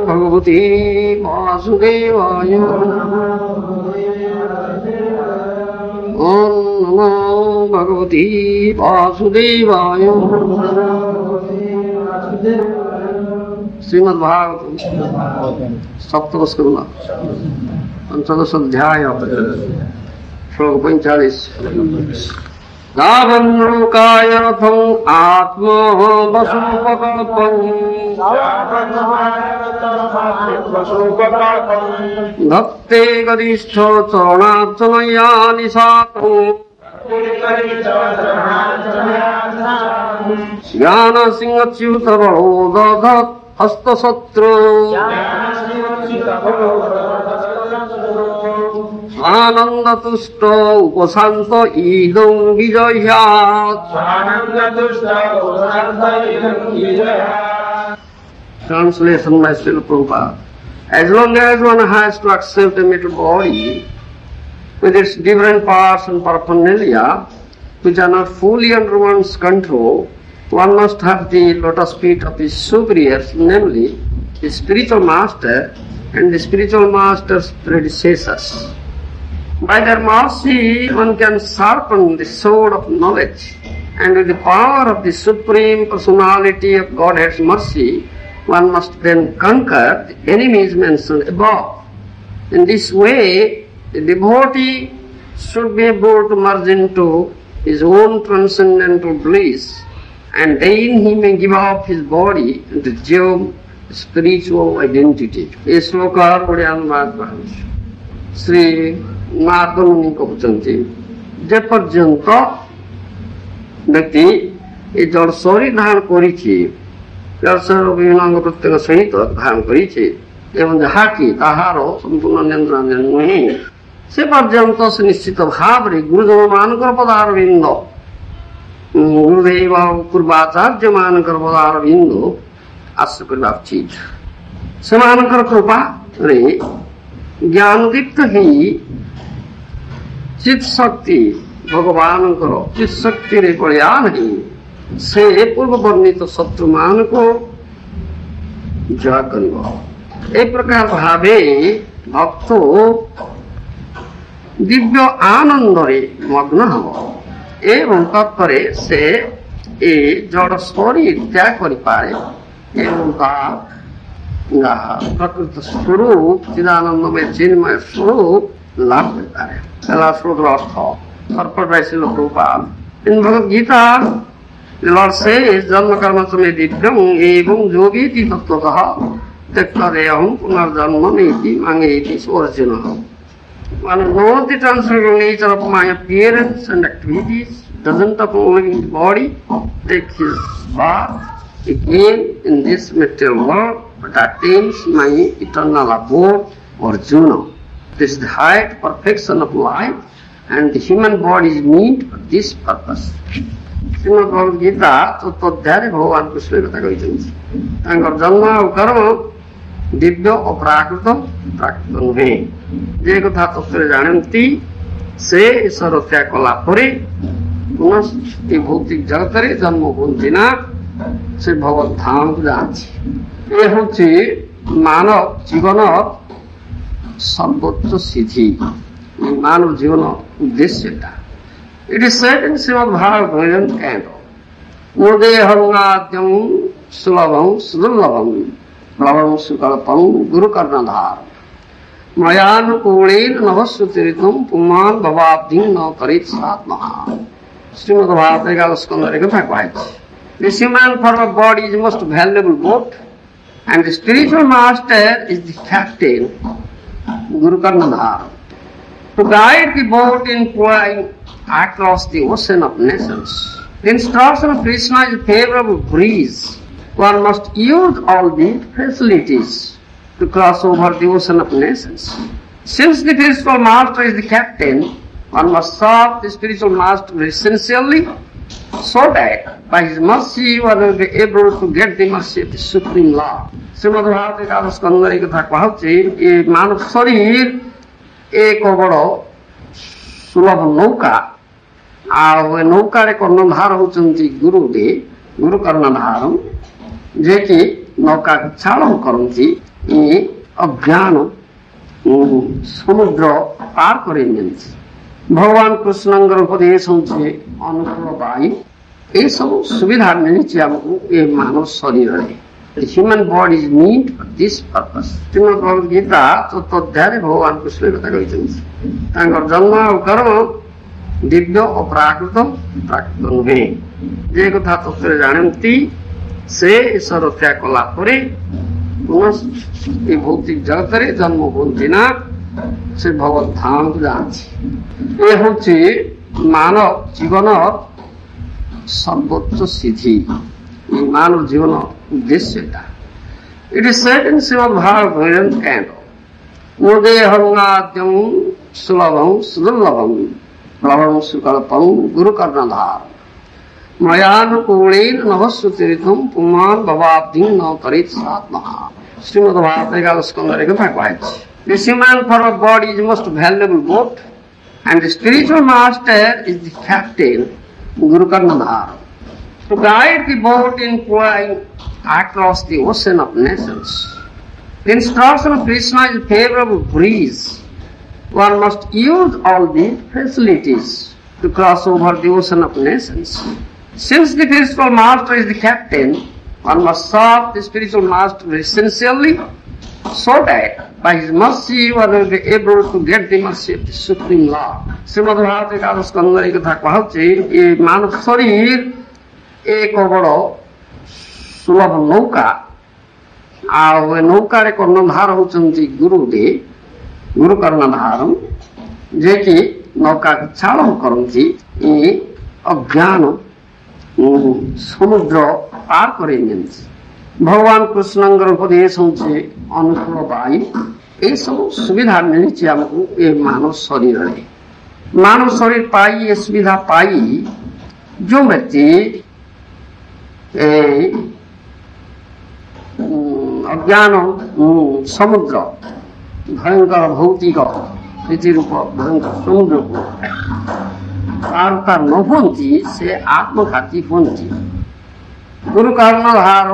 भगवते वासुदेवाय। ओम नमो भगवते वासुदेवाय। श्रीमद्भागवतम सप्तम स्कंद पंचदश अध्याय श्लोक 45। दावन्नोकायर्थं आत्मवसुपकल्पं भक्ते गरिष्ठो चरणार्चनयानि साकम् ज्ञानसिंहच्युतबलो दधत् हस्तशत्रु आनंदतुष्ट उपशांत ईदं विजयात्। Translation by Srila Prabhupada. As long as one has to accept a material body with its different parts and paraphernalia which are not fully under one's control, one must have the lotus feet of his superiors, namely the spiritual master and the spiritual master's predecessors. By their mercy, one can sharpen the sword of knowledge, and with the power of the Supreme Personality of Godhead's mercy, one must then conquer the enemies mentioned above. In this way, the devotee should be able to merge into his own transcendental bliss, and then he may give up his body and resume spiritual identity. This sloka Sri Mahatma कहते जे पर्यंत व्यक्ति ये जड़ शरीर धारण करिछि विभिन्न अंग प्रत्यंग सहित धारण करिछि एवं जहाँकि ताहार संपूर्ण नियंत्रण नुहे से पर्यंत से निश्चित भाव रे गुरुजन मानकर पदारविंद गुरुदेव पूर्वाचार्य मानकर पदारविंद आश्रय करबा उचित। सेमानकर कृपा रे ज्ञानदीप्त ही चित शक्ति भगवान चित शक्ति रे पड़िया नहीं से पूर्व वर्णित शत्रु मान को जय करिब। एक प्रकार भावे भक्त दिव्य आनंद रे मग्न हब एवं तत्परे से ए जड़ शरीर त्याग करि पारे एवं प्रकृत स्वरूप चिदानंद में चिन्मय स्वरूप लाभ करता है। पहला श्लोक अर्थ अर्पण वैसे लोक इन भगवद गीता लॉर्ड सेज जन्म कर्म समय दिव्यम एवं जो भी तत्वतः त्यक्तदेहं पुनर्जन्म नीति मांगेति Arjun. One knows the transcendental nature of my appearance and activities, doesn't upon living the body, take his birth again in this material world, but attains my eternal abode, Arjuna. This is the height perfection of life, and the human body is meant for this purpose. Shrimad Bhagavad Gita तत्वध्याय भगवान कृष्ण कथा कहते जन्म और कर्म दिव्य और प्राकृत प्राकृत नुहे जे कथा तत्व जानती से ईश्वर त्याग कला पुनः भौतिक जगत रे जन्म हुंती ना से भगवत धाम को जाती। ये होची मानव जीवन सर्वोच्च सिद्धि मानव जीवन उद्देश्य। It is said in Srimad Bhagavatam canto, Mudehangātyam Sulabham Sudurlabham Bhavam Sukalpam Guru Karnadhar Mayanukulen Navasutiritam Puman Bhavabdhin Navkarit Satmaha. Srimad Bhagavatam Skandhara Katha. This human form of body is the most valuable boat, and the spiritual master is the captain, Guru Karnadhar, to guide the boat in flying across the ocean of nations. The instruction of Krishna is a favorable breeze. One must use all the facilities to cross over the ocean of nations. Since the spiritual master is the captain, one must serve the spiritual master very sincerely, so that by his mercy one will be able to get the mercy of the Supreme Lord. Shrimad Bhagavat का स्कंद एक कथा कहछि ये मानव शरीर एक बड़ सुलभ नौका आ नौका रे कर्णधार होचंती गुरुदेव गुरु कर्णधार जे कि नौका चालन करती ये अज्ञान समुद्र पार करे भगवान कृष्णଙ୍କର उपदेश होचे अनुकूल वायु ये सब सुविधा मिली आमको ये मानव शरीर human body is need for this purpose. Shrimad Bhagavad Gita चतुर्थ अध्याय भगवान कृष्ण कथा कहते जन्म और कर्म दिव्य और प्राकृत प्राकृत नुहे जे कथा तत्व जानती से ईश्वर त्याग कला पुनः ये भौतिक जगत रे जन्म होती ना से भगवत धाम को जाती ये हूँ मानव जीवन सर्वोच्च सिद्धि मानव जीवन उद्देश्य it is said in Shrimad Bhagavat कैंडो उदयहंगाद्यम सुलभम सुदुर्लभम लवम सुकल्पम गुरु कर्णधार मयानुकूलेन नभस्वतीर्थम पुमान भवाब्धि न तरित सात्मा। श्रीमद् भागवत एकादश स्कंद एक कथा कहै This human form of body is most valuable boat and the spiritual master is the captain Guru Karnadhar to guide the boat in flying across the ocean of nations. The instruction of Krishna is a favorable breeze. One must use all the facilities to cross over the ocean of nations. Since the spiritual master is the captain, one must serve the spiritual master essentially so that by his mercy one will be able to get the mercy of the Supreme Lord. Shrimad Bhagavat एकादश स्कंद एक कथा कहउछि ये मानव शरीर एक बड़ सुलभ नौका आ नौका रे कर्णधार होचंती गुरुदेव गुरु कर्णधार जे कि नौका चालन करती ये अज्ञान समुद्र पार करे भगवान कृष्णଙ୍କର उपदेश होचे अनुकूल वायु ये सब सुविधा मिली आमको ये मानव शरीर पाई ये सुविधा पाई जो व्यक्ति अज्ञान समुद्र भयंकर भौतिक स्थिति रूप भयंकर समुद्र को पार न होती से आत्मघाती होती गुरु कर्णधार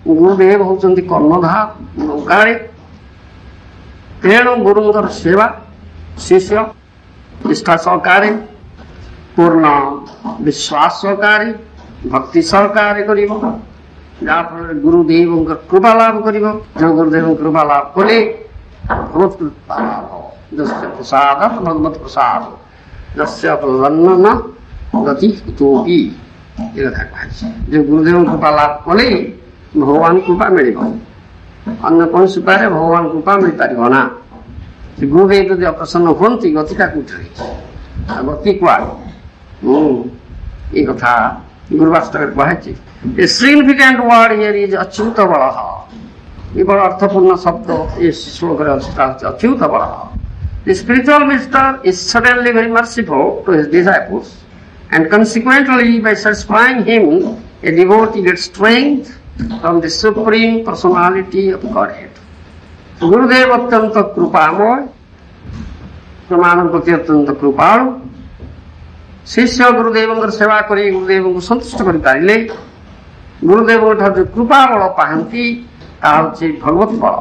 गुरुदेव होचंती कर्णधार नौकारे तेणु गुरुंकर सेवा शिष्य निष्ठा सहकारे पूर्ण विश्वास सहकारे भक्ति सहकारे करिवो जाफल गुरुदेव कृपा लाभ करिवो जो गुरुदेव कृपा लाभ कले भगवत कृपा लाभ जस्य प्रसाद भगवत प्रसाद जस्य प्रसन्न गति तोपी जो गुरुदेव कृपा लाभ कले भगवान कृपा मिल अन्य कौन उपाय भगवान कृपा मिल पार ना गुरुदेव जब अप्रसन्न होती गतिटा कौटी गति कुआड़ ये कथा गुरुवास्तव कहे a significant word here is अच्युत बलः ये बड़ा अर्थपूर्ण शब्द इस श्लोक रे Achyut बलः The spiritual master is certainly very merciful to his disciples and consequently by satisfying him a devotee gets strength from the supreme personality of Godhead. गुरुदेव अत्यंत कृपामय प्रमाण प्रति अत्यंत कृपालु शिष्य गुरुदेव सेवा करी गुरुदेव को संतुष्ट कर पारे गुरुदेव जो कृपा बल पाती भगवत बल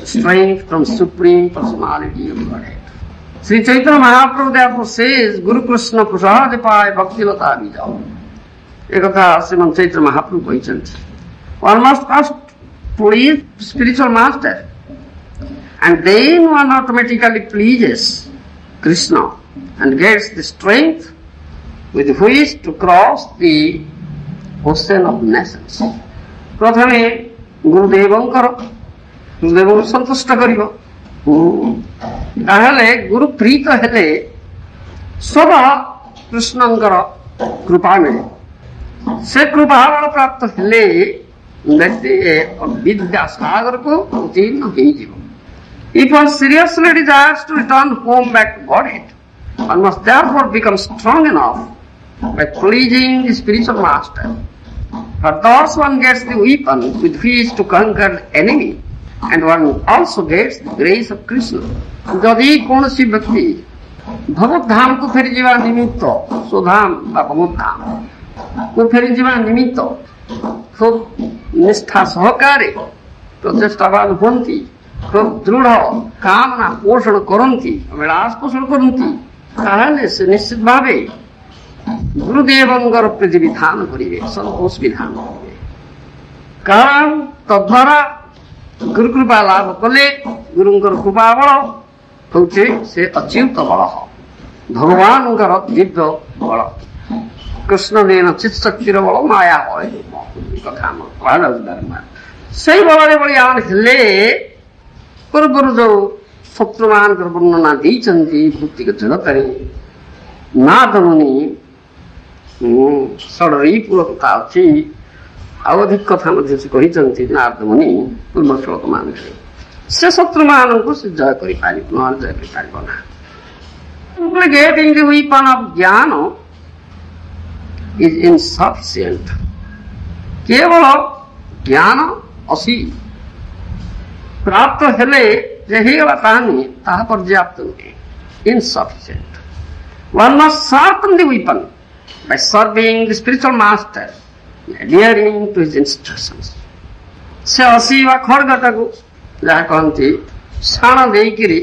strength from supreme personality of godhead. Shri Chaitanya Mahaprabhu therefore says गुरु कृष्ण प्रसाद पाए भक्तिलता भी जाओ एक कथा श्रीमंत चैतन्य महाप्रभु कहते one must first please spiritual master and then one automatically pleases Krishna and gets the strength with which to cross the ocean of nations. प्रथमे गुरुदेव संतुष्ट करिवो ताहले गुरु प्रीत हेले सदा कृष्णंकर कृपा मिले से कृपा प्राप्त हेले व्यक्ति विद्या सागर को उत्तीर्ण हो। If one seriously desires to return home back to Godhead, one must therefore become strong enough by pleasing the spiritual master. For thus one gets the weapon with which to conquer the enemy, and one also gets the grace of Krishna. यदि कौनसी व्यक्ति भगवत धाम को फेरी जीवा निमित्त सुधाम बा भगवत धाम को फेरी जीवा निमित्त खूब निष्ठा सहकारे प्रचेष्टावान हुअन्ति, खूब दृढ़ कामना पोषण करन्ति, अभिलाष पोषण करन्ति, ताहले से निश्चित भावे गुरुदेवंकर प्रति विधान करिवे, संतोष विधान करिवे। कारण तद्वारा गुरु कृपा लाभ कले गुरुंकर कृपा बल होचे से अच्युत बल, भगवानंकर दिव्य बल, कृष्ण देन चित शक्तिर बल माया होय कथा में कहा सही बल बलियान हेले पूर्व जो शत्रुमान वर्णना देइछन्ति भक्तिको जगतरे नाथ मुनि षडरी पूर्वकता अछि अवधिक कथा मध्ये कहिछन्ति नारद मुनि पूर्व श्लोक मानले से शत्रुमानଙ୍କୁ से जय करि पारि न जय करि पारिबो ना getting the weapon of jnana is insufficient केवल ज्ञान असी प्राप्त हेले रहेगा तानी ताहा पर्याप्त नहीं insufficient one must sharpen the weapon by serving the spiritual master adhering to his instructions से असी वा खड़गटाको जहाँ कहती शाण देकिरी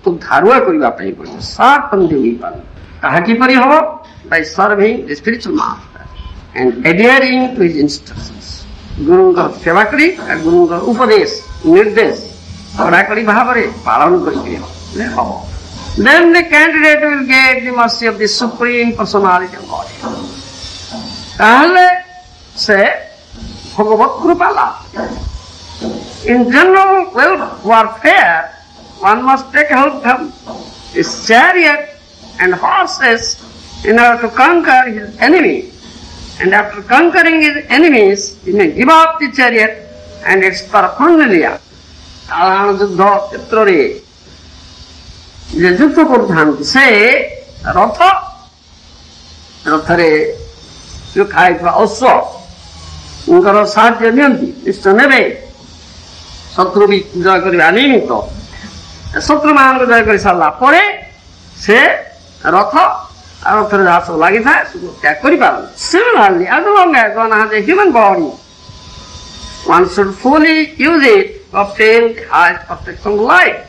तो धारुआ करबा पई पड़े sharpen the weapon ताहा किपरि हो by serving the spiritual master and adhering to his instructions गुरुंकर सेवा करी और गुरुंकर उपदेश निर्देश कड़ाकड़ी भाव में पालन करिए then the candidate will get the mercy of the supreme personality of God ताहले से भगवत कृपा लाभ in general warfare one must take help from his chariot and horses in order to conquer his enemy. And after conquering his enemies, he may give up the chariot and its paraphernalia. साधारण युद्ध क्षेत्रे जे युद्ध करथांति से रथ रथरे जो खाइबा अश्व उनकर साहाय्य नियंती निश्चय नेबे शत्रु भी जय करिबा निमित्त शत्रु मान जय करि सारला परे से रथ रथरे जहाँ सब लगी था त्याग करि पारन similarly as long as one has a human body one should fully use it to obtain the highest perfection of life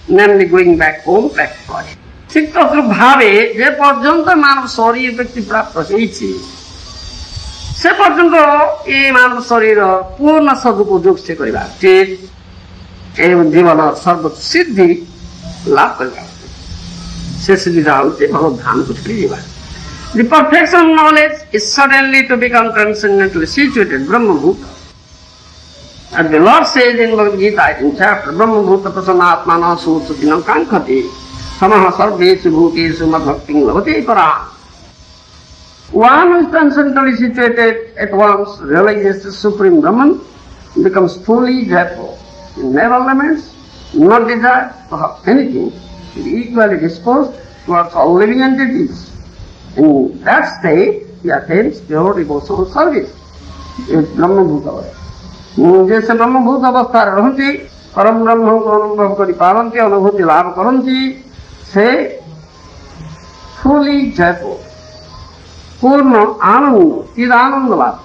namely going back home back to God ठीक तद्रुप भावे जे पर्यंत मानव शरीर व्यक्ति प्राप्त होइछि से पर्यंत ए मानव शरीर पूर्ण सदुपयोग से करिबा ठीक एवं जीवन सर्वोच्च सिद्धि लाभ करिबा से सुविधा होते भगवत धाम को करिबा The perfection of knowledge is suddenly to become transcendently situated Brahma Bhuta. And the Lord says in Bhagavad Gita in chapter Brahma Bhuta Prasanatmana Sutsutinam Kankhati Samaha Sarveshu Bhuteshu Madhakting Lavate Para. One who is transcendently situated at once realizes the Supreme Brahman becomes fully joyful. He never laments, nor desires to have anything. He is equally disposed towards all living entities. In that state, he attains pure devotional service. It's Brahma Bhuta. जैसे ब्रह्म भूत अवस्था रहती परम ब्रह्म को अनुभव करि पारंती अनुभूति लाभ करंती से फुली जयफुल पूर्ण आनंद चिद आनंद लाभ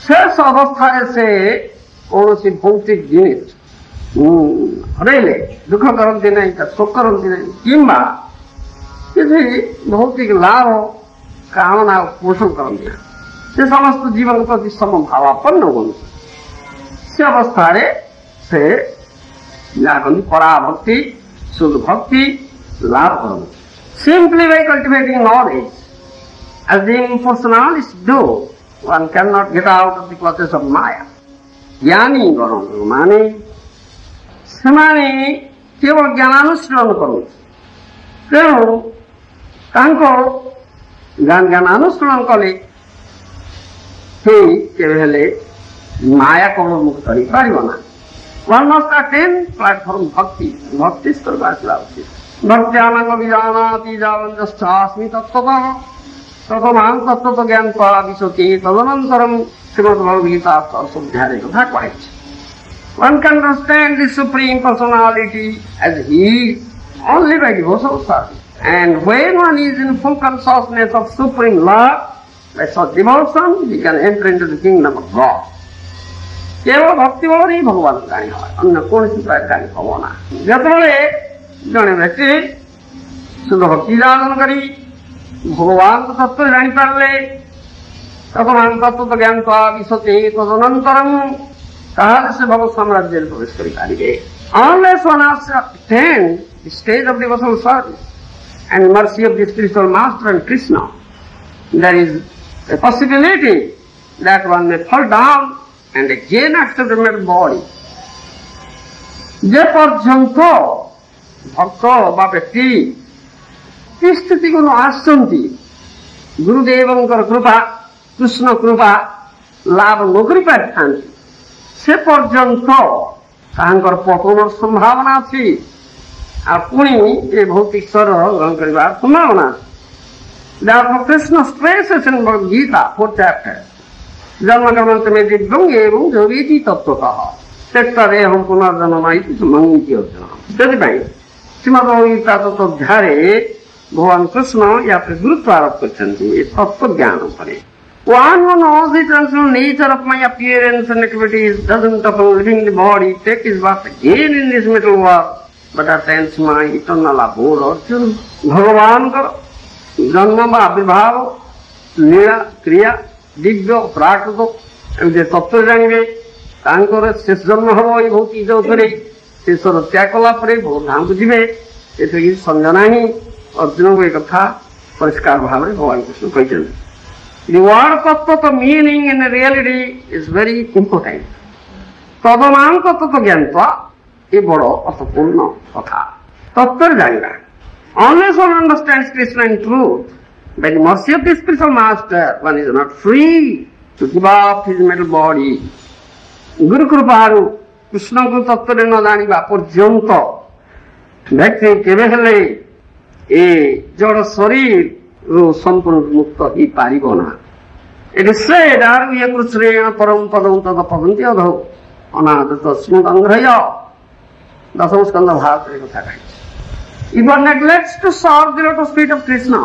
शेष अवस्था से कौन सी भौतिक जिनिस हरेले दुख करती नहीं शोक करती नहीं किंबा किसी भौतिक लाभ कामना पोषण करती से समस्त जीवन प्रति समभावापन्न होती से अवस्था से पराभक्ति शुद्ध भक्ति लाभ करती simply by cultivating knowledge as the impersonalists do one cannot get out of the clutches of Maya ज्ञानी गरौँ माने सेमाने केवल ज्ञानानुष्ठान करन्छ तेणु तांको ज्ञानानुष्ठान कले केवल माया को मुक्त कर पारिबना one must attain platform भक्ति भक्ति स्तर बासला उचित भक्त्यानंग विजानाति जावंजश्चास्मि तत्त्वतः ततोमां तत्त्व ज्ञान पाविशति तदनन्तरं श्रीमद् भगवद गीता स्वाध्याय कथा कहैछि one can understand the supreme personality as he is only by devotional service and when one is in full consciousness of supreme love by such devotion, he can enter into the kingdom of God. केवल भक्ति बल ही भगवान जानी है अन्य कौन सी उपाय जानी हम ना जिते जड़े व्यक्ति शुद्ध भक्ति साधन करी भगवान तत्व जानी पारे भगवान तत्व तो ज्ञान विशते तदनंतरम से भगवत साम्राज्य प्रवेश करें unless one has attained the stage of devotional service and mercy of the spiritual master and Krishna, there is a possibility that one may fall down and again accept a mere body. जे पर्यंत भक्त बा व्यक्ति स्थिति को आसती गुरुदेव कृपा कृष्ण कृपा लाभ नौकरी पारि से पर्यंत तांकर पतन संभावना अच्छी पुणी ये भौतिक शरीर ग्रहण कर संभावना Krishna stresses in Gita 4th chapter जन्म कर्म में दिव्यं एवं जवेति तत्वतः त्यक्तरे हम पुनर्जन्म मंगीति अर्जुन श्रीमद्भगवद्गीता तत्वाध्याय भगवान कृष्ण या गुरुत्व आरोप कर तत्व ज्ञान पर one who knows the transcendental nature of my appearance and activities doesn't upon living the body take his birth again in this material world but attains my eternal abode Arjun भगवान जन्म आविर्भाव लीला क्रिया दिव्य प्राकृत एमती तत्व जानवे शेष जन्म हम ये भौतिक जगत शेषर त्याग कलापर बहुत धाम को जी ये संजय ना अर्जुन को एक कथा परिष्कार भाव में भगवान कृष्ण कहते The word tattva meaning in reality is very important. तदमान को तत्व ज्ञानत्वा ये बड़ो अर्थपूर्ण कथा तत्व जानिबा unless one understands Krishna in truth by the mercy of the spiritual master one is not free to give up his metal body गुरु कृपारु कृष्ण को तत्व न जानिबा पर्यंत व्यक्ति केबे हेले ए जड़ शरीर संपूर्ण मुक्त ही पारिबो ना इट इज सेड आरुह्य कृष्णेन परम पदं तदपवन्ति अधौ अनादत स्मृतंग्रह्य दशम स्कंद भाग कथा कही if one neglects to serve the lotus feet of Krishna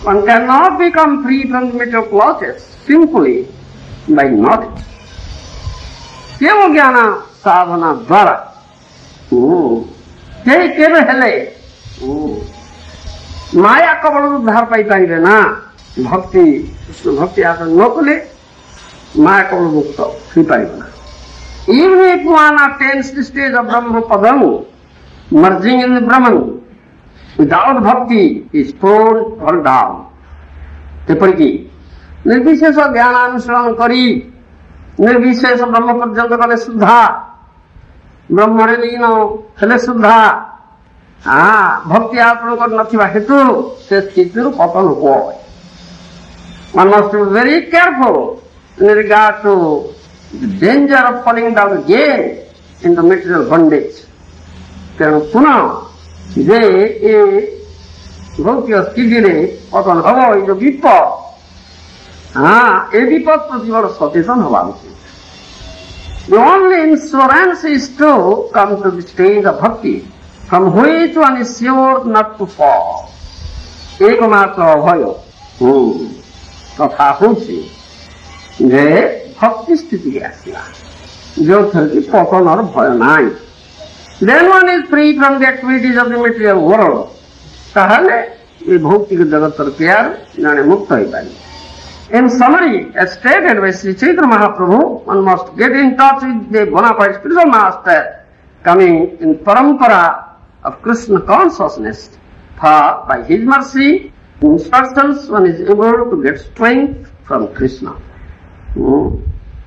one cannot become free from the material clutches simply by knowledge केवल ज्ञान साधना द्वारा केवे हेले माया कबल उद्धार पाई पारे ना भक्ति कृष्ण भक्ति आचरण न कले माया कबल मुक्त हुई पार ना even if one attains the stage of Brahma Padam merging in the Brahman without bhakti is thrown or down एपरिकी निर्विशेष ज्ञानानुसरण करी निर्विशेष ब्रह्म पर्यंत कले शुद्धा ब्रह्मरे लीन हेले शुद्धा भक्ति आचरण कर नथिबा हेतु से स्थिति पतन हो one must be very careful in regard to the danger of falling down again in the material bondage तेणु पुनः जे ए भौतिक स्थिति रे पतन हब ये जो विपद ए विपद प्रति बड़ सचेतन हवा उचित the only insurance is to come to the stage of bhakti from which one is sure not to fall एकमात्र अभय तथा होछि जे भक्ति स्थिति आसिला जो थी पतन और भय नाई then one is free from the activities of the material world ताहले ये भौतिक जगत प्यार जाने मुक्त हो पारी in summary as stated by Sri Chaitanya Mahaprabhu one must get in touch with the bona fide spiritual master coming in parampara of Krishna consciousness for by his mercy instructions one is able to get strength from Krishna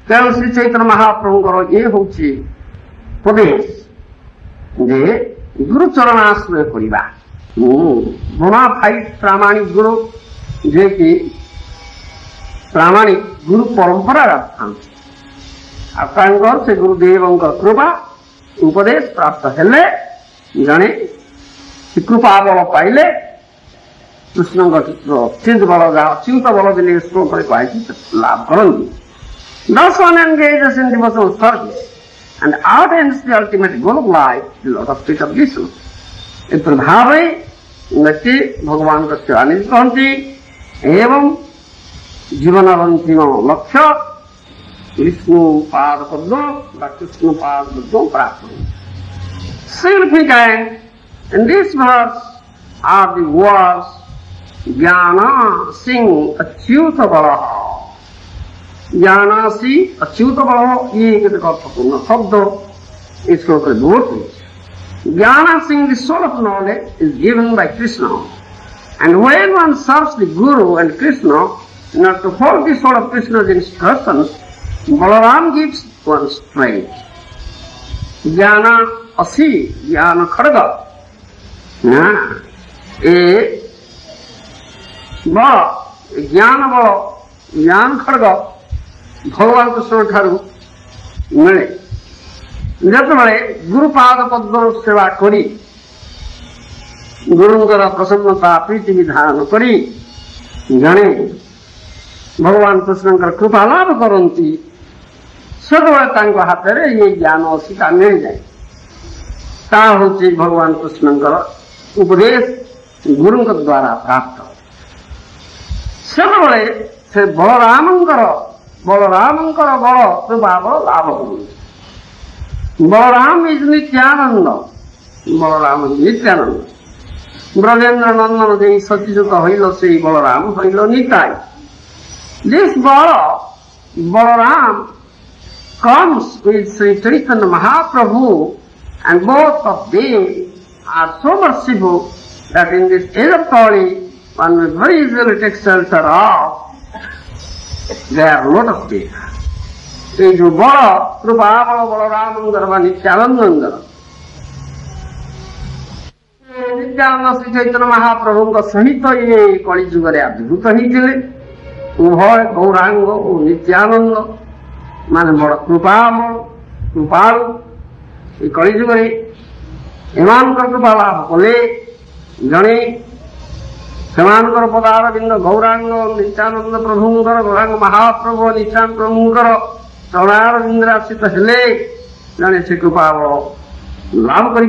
तेणु श्री चैतन्य महाप्रभुଙ୍କର ये होछि उपदेश जे गुरु चरणाश्रय करिबा bona fide प्रामाणिक गुरु जे कि प्रामाणिक गुरु परंपरा आपंकर से गुरुदेव कृपा उपदेश प्राप्त हेले जड़े कृपा बल पाइले कृष्ण चिंत बल अचिंत बल दिल्ली श्लोक लाभ करती Thus one engages in devotional service and attains the ultimate goal of life, the lotus feet of Vishnu. इस प्रभाव व्यक्ति भगवान का सेवानिधि कहती एवं जीवन अंतिम लक्ष्य विष्णुपाद पद्म व कृष्णपाद पद्म प्राप्त हुई। Significant in this verse are the words Jnana Singh Achyuta Balaha. Jnanasi Achyuta Balaha, ये एक अर्थपूर्ण शब्द इसको बोलते। Jnana Singh, the soul of knowledge, is given by Krishna. And when one serves the Guru and Krishna, in order to follow the soul of Krishna's instructions, Balaram gives one strength. Jnana Asi, Jnana Khadga. A ज्ञान बल ज्ञान खड़ग भगवान कृष्ण ठारू मिले जिते गुरुपाद पद्म सेवा करी गुरुंकर प्रसन्नता प्रीति विधान करी जड़े भगवान कृष्ण कृपा लाभ करती सब हाथ में ये ज्ञान असीटा मिल जाए ता हूँ भगवान कृष्ण उपदेश गुरु द्वारा प्राप्त सब से बलरामंकर बल कृपा बल लाभ कर बलराम इज नित्यानंद बलराम नित्यानंद ब्रजेन्द्र नंदन जी सचीजुत हईल से बलराम हईल Nitai this Balaram comes with Sri Chaitanya Mahaprabhu and both of them are so merciful that in this age of Kali one may very easily take shelter of their lotus feet. ये जो बड़ा कृपा बलरामंदर व नित्यानंदर नित्यानंद श्री चैतन्य महाप्रभु का सहित ये कली जुगे आविर्भूत होते उभय गौरांग और नित्यानंद मान बड़ कृपालु ये कली जुगे एम कृपा लाभ कले जड़े सेमानकर पदारविंद गौरांग नित्यानंद प्रभुंकर गौरांग महाप्रभु नित्यानंद प्रभुंकर चरणारविंद आश्रित हेले जड़े से कृपा लाभ कर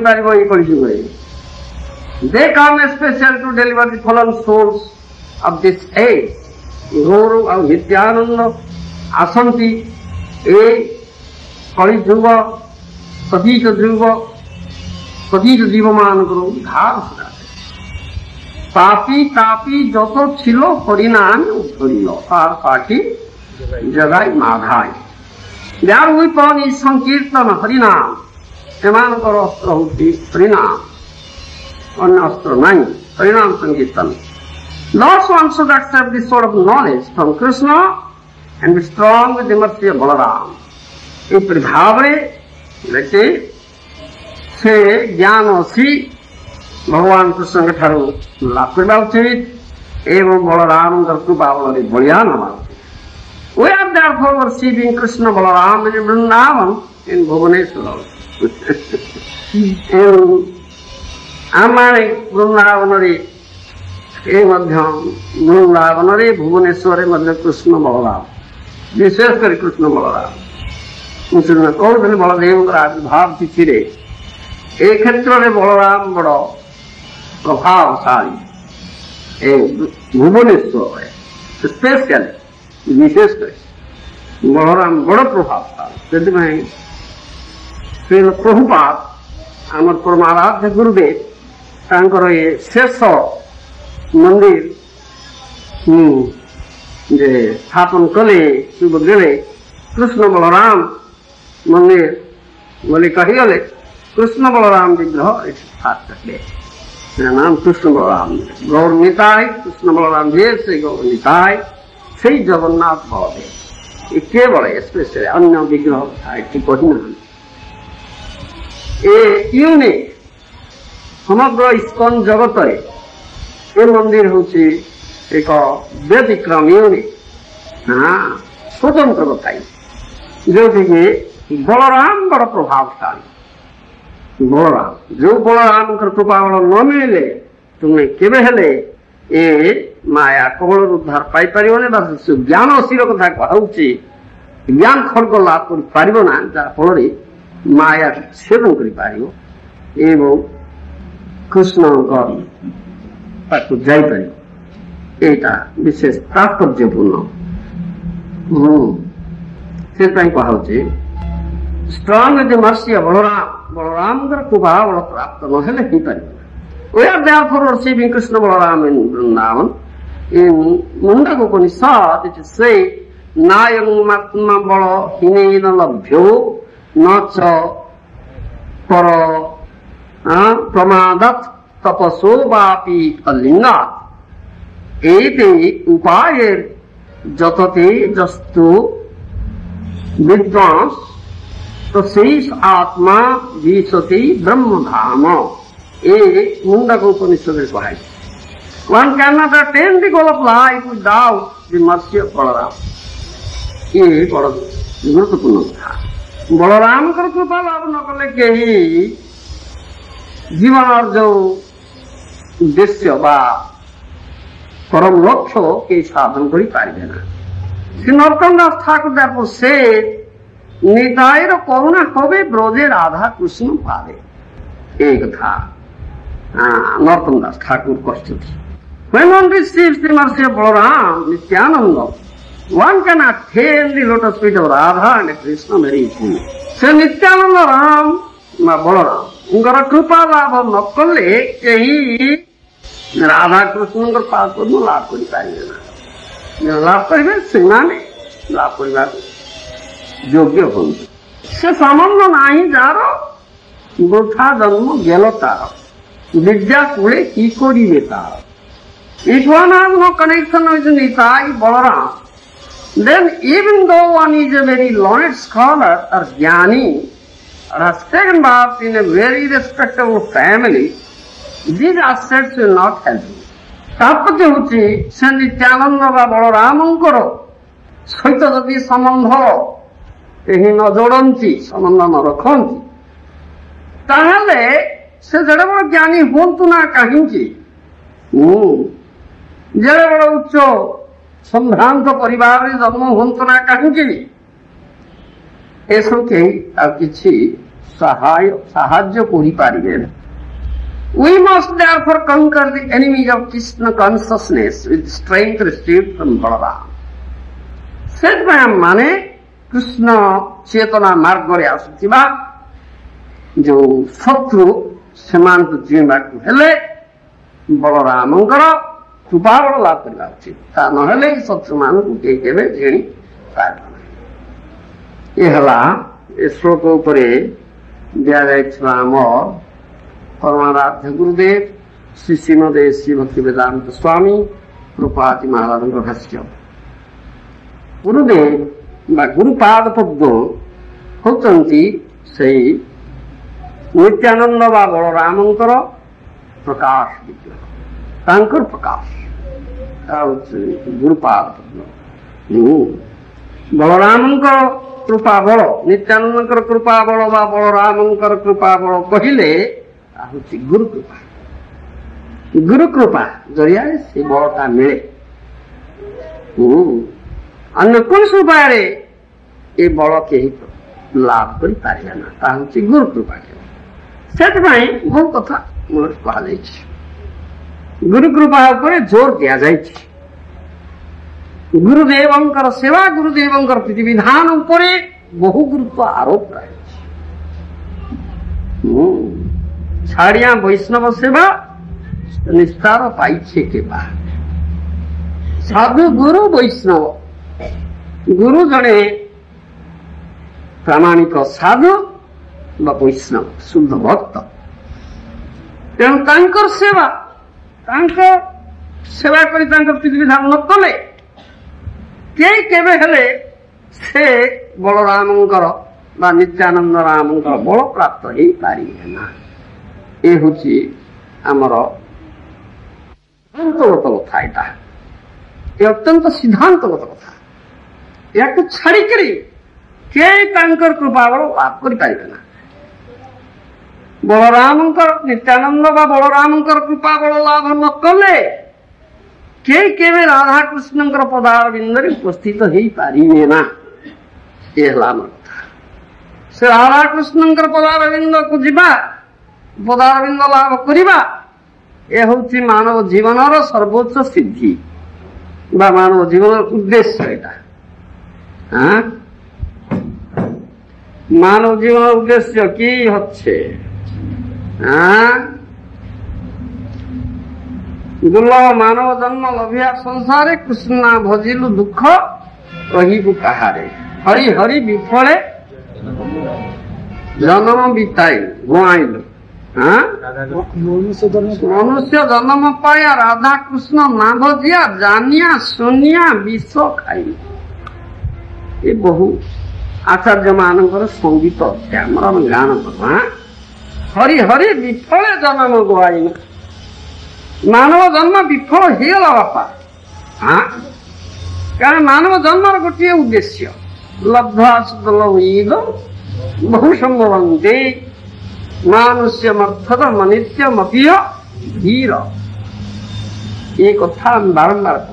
They come especially to deliver the fallen souls of this age. Guru और नित्यानंद आसंती ए कली जुग पतित जीवमान को उद्धार सुना पापी तापी যত ছিল হরিনাম ধরিল তার পাখি Jagai Madhai Their weapon is সংকীর্তন হরিনাম সেমানଙ୍କର অস্ত্র হচ্ছে হরিনাম अन्य अस्त्र नहीं हरिनाम संकीर्तन Thus one should accept the sword of knowledge from Krishna and be strong with the mercy of Balaram. इस प्रभाव लेके से ज्ञान असी भगवान कृष्ण ठारू लाभ करवा उचित एवं बलराम कृपा बल बढ़िया नवा We are therefore worshiping Krishna Balaram in Vrindavan in Bhubaneswar. आमारे Vrindavan Vrindavan Bhubaneswar Krishna Balram विशेषकर कृष्ण बलराम कहते बलदेव आविर्भाव तिथि ए क्षेत्र में बलराम बड़ प्रभावशाली भुवनेश्वर स्पेशल विशेषकर बलराम बड़ प्रभावशाली से प्रभुपाद आमर परमाराध्य गुरुदेव ये शेष मंदिर जे स्थापन कले शुभ गले कृष्ण बलराम मंदिर बोले कहीगले कृष्ण बलराम विग्रह स्थापित मेरा नाम कृष्ण बलराम गौर निताय कृष्ण बलराम देव से गौर निताय से जगन्नाथ बलदेव ये केवल स्पेशल अन्य विग्रह कही ना यूनिक समग्र इस्कन जगत ये मंदिर हूँ एक व्यतिक्रम यूनिक हाँ स्वतंत्र बताई जो कि बलराम बड़ प्रभावशाली बलराम जो बलराम कृपा बल न मिले तुम्हें केवे हेले ए माया कबल उद्धार पाई पार ज्ञान अशीर कथा कहूँ ज्ञान खड़ग लाभ कर पार ना जहाँफल माया सेवन कर एवं कृष्ण पाक जापर यहाँ विशेष तात्पर्यपूर्ण से कहुचे strong with the mercy of Balaram Balaram कृपा बल प्राप्त नहेले ही पार we are therefore worshipping Krishna Balaram in Vrindavan in Mundaka Upanishad it is said नायं आत्मा बल हीनेन लभ्यो न च पर प्रमादत तपसो वापि अलिंगात् एते उपाये जतते जस्तु विद्वांस तो शेष आत्मा विशति ब्रह्मधाम ये मुंडक उपनिषद कहा one can not attain the goal of life without the mercy of Balram ये बड़ गुरुत्वपूर्ण था बलराम कृपा लाभ न कले कहीं जीवन जो उद्देश्य बा परम लक्ष्य के साधन कर पारे ना श्री नरोत्तम दास ठाकुर therefore said नितायर करुणा हबे ब्रजे राधा कृष्ण पावे एक था नरोत्तम दास ठाकुर कष्ट थी when one receives the mercy of Balaram Nityananda one can attain the lotus feet of Radha and Krishna very easily so Nityananda Ram Balaram उनका कृपा लाभ न कले कहीं राधा कृष्ण पाद पद्म लाभ कर लाभ करेंगे ସେମାନେ लाभ कर योग्य हूँ से संबंध नहीं जार वृथा जन्म गेल तार विद्या कूले कि करिबे तार if one has no connection with Nitai Balaram then even though one is a very learned scholar or jnani or has taken birth in a very respectable family these assets will not help you तात्पर्य होची से नित्यानंद बा बलरामंकर सहित जदि संबंध यही न जोड़ती संबंध न रखती ताहले से जड़े बड़ ज्ञानी हूँ ना कहीं जड़े बड़ उच्च संभ्रांत परिवार जन्म हूँ ना कहीं एसब कहीं किसी साहाय्य कर पारे We must therefore conquer the enemies of Krishna consciousness with strength received from Balaram. Setmaya माने कृष्ण चेतना मार्ग रे आसुथिबा जो शत्रु समान जीवाकु हेले बलरामंकर कृपा बल लाभ करबा उचित ता नहेले शत्रु मानकु के केबे जेणी पारबा ए हला ए श्लोक उपरे दिया जायछबा हमर परमाराध्य गुरुदेव श्री श्रीमद श्री भक्ति वेदांत स्वामी गुरुपाति महाराज भाष्य गुरुदेव गुरुपाद पद्म होती से नित्यानंद बा बलरामंकर प्रकाश विग्रह प्रकाश गुरुपाद पद्म बलरामंकर कृपा बल नित्यानंद कृपा बल बा बलरामंकर कृपा बल कहले गुरु कृपा जरिया से बलता मिले अन्य कौन उपाय ये बल के लाभ कर गुरु कृपा से बहुत कथा कह गुरु कृपा जोर दिया जाए गुरुदेवंकर सेवा गुरुदेवंकर विधिविधान बहु गुरुत्व आरोप रहे छाड़िया वैष्णव सेवा निस्तार पाइछे के बाद साधु गुरु वैष्णव गुरु जड़े प्रामाणिक साधु वैष्णव शुद्ध भक्त तेणु सेवा सेवा करी विधिविधान न कले केवे हेले से बलरामंकर बा नित्यानंद रामंकर बल प्राप्त हो पारे ना ये हूँ आमर सिद्धांतगत कथा यहाँ ये अत्यंत सिद्धांतगत कथा या छाड़िक कृपा बल लाभ कर बलरामंकर नित्यानंद बा बलरामंकर कृपा बल लाभ न कले केवे राधा कृष्ण पदारविंद उपस्थित हो पारे ना ये कथा से राधा कृष्ण पदारविंद को जीवा पदारविंद लाभ करिबा ए होची मानव जीवन सर्वोच्च सिद्धि बा मानव जीवन उद्देश्य एटा মানব জীবনের উদ্দেশ্য কি হচ্ছে? দুর্লভ মানব জন্ম লভিয়া সংসারে, কৃষ্ণ ভজিলু দুঃখ রহিবু কাহারে। হরি হরি বিফলে জন্ম বিতাই গোয়াইল। মনুষ্য জন্ম পাইয়া রাধা কৃষ্ণ না ভজিয়া জানিয়া শুনিয়া বিষ খাইল। ଏ ବହୁ ଆଚାର୍ଯ୍ୟ ମାନଙ୍କର ସଙ୍ଗୀତ ଅଛି, ଆମର ଆମେ ଗାନ କରୁ। ହରି ହରି ବିଫଳେ ଜନ୍ମ ଗୋଆଇନ। ମାନବ ଜନ୍ମ ବିଫଳ ହେଇଗଲା ବାପା। କାରଣ ମାନବ ଜନ୍ମର ଗୋଟିଏ ଉଦ୍ଦେଶ୍ୟ, ଲବ୍ଧ୍ୱା ସୁଦୁର୍ଲଭ ବହୁ ସମ୍ଭବନ୍ତି ମାନୁଷ୍ୟ ମର୍ଥଦ ମନିତ୍ୟ ମପିୟ ଧୀର। ଏ କଥା ଆମେ ବାରମ୍ବାର କରୁ।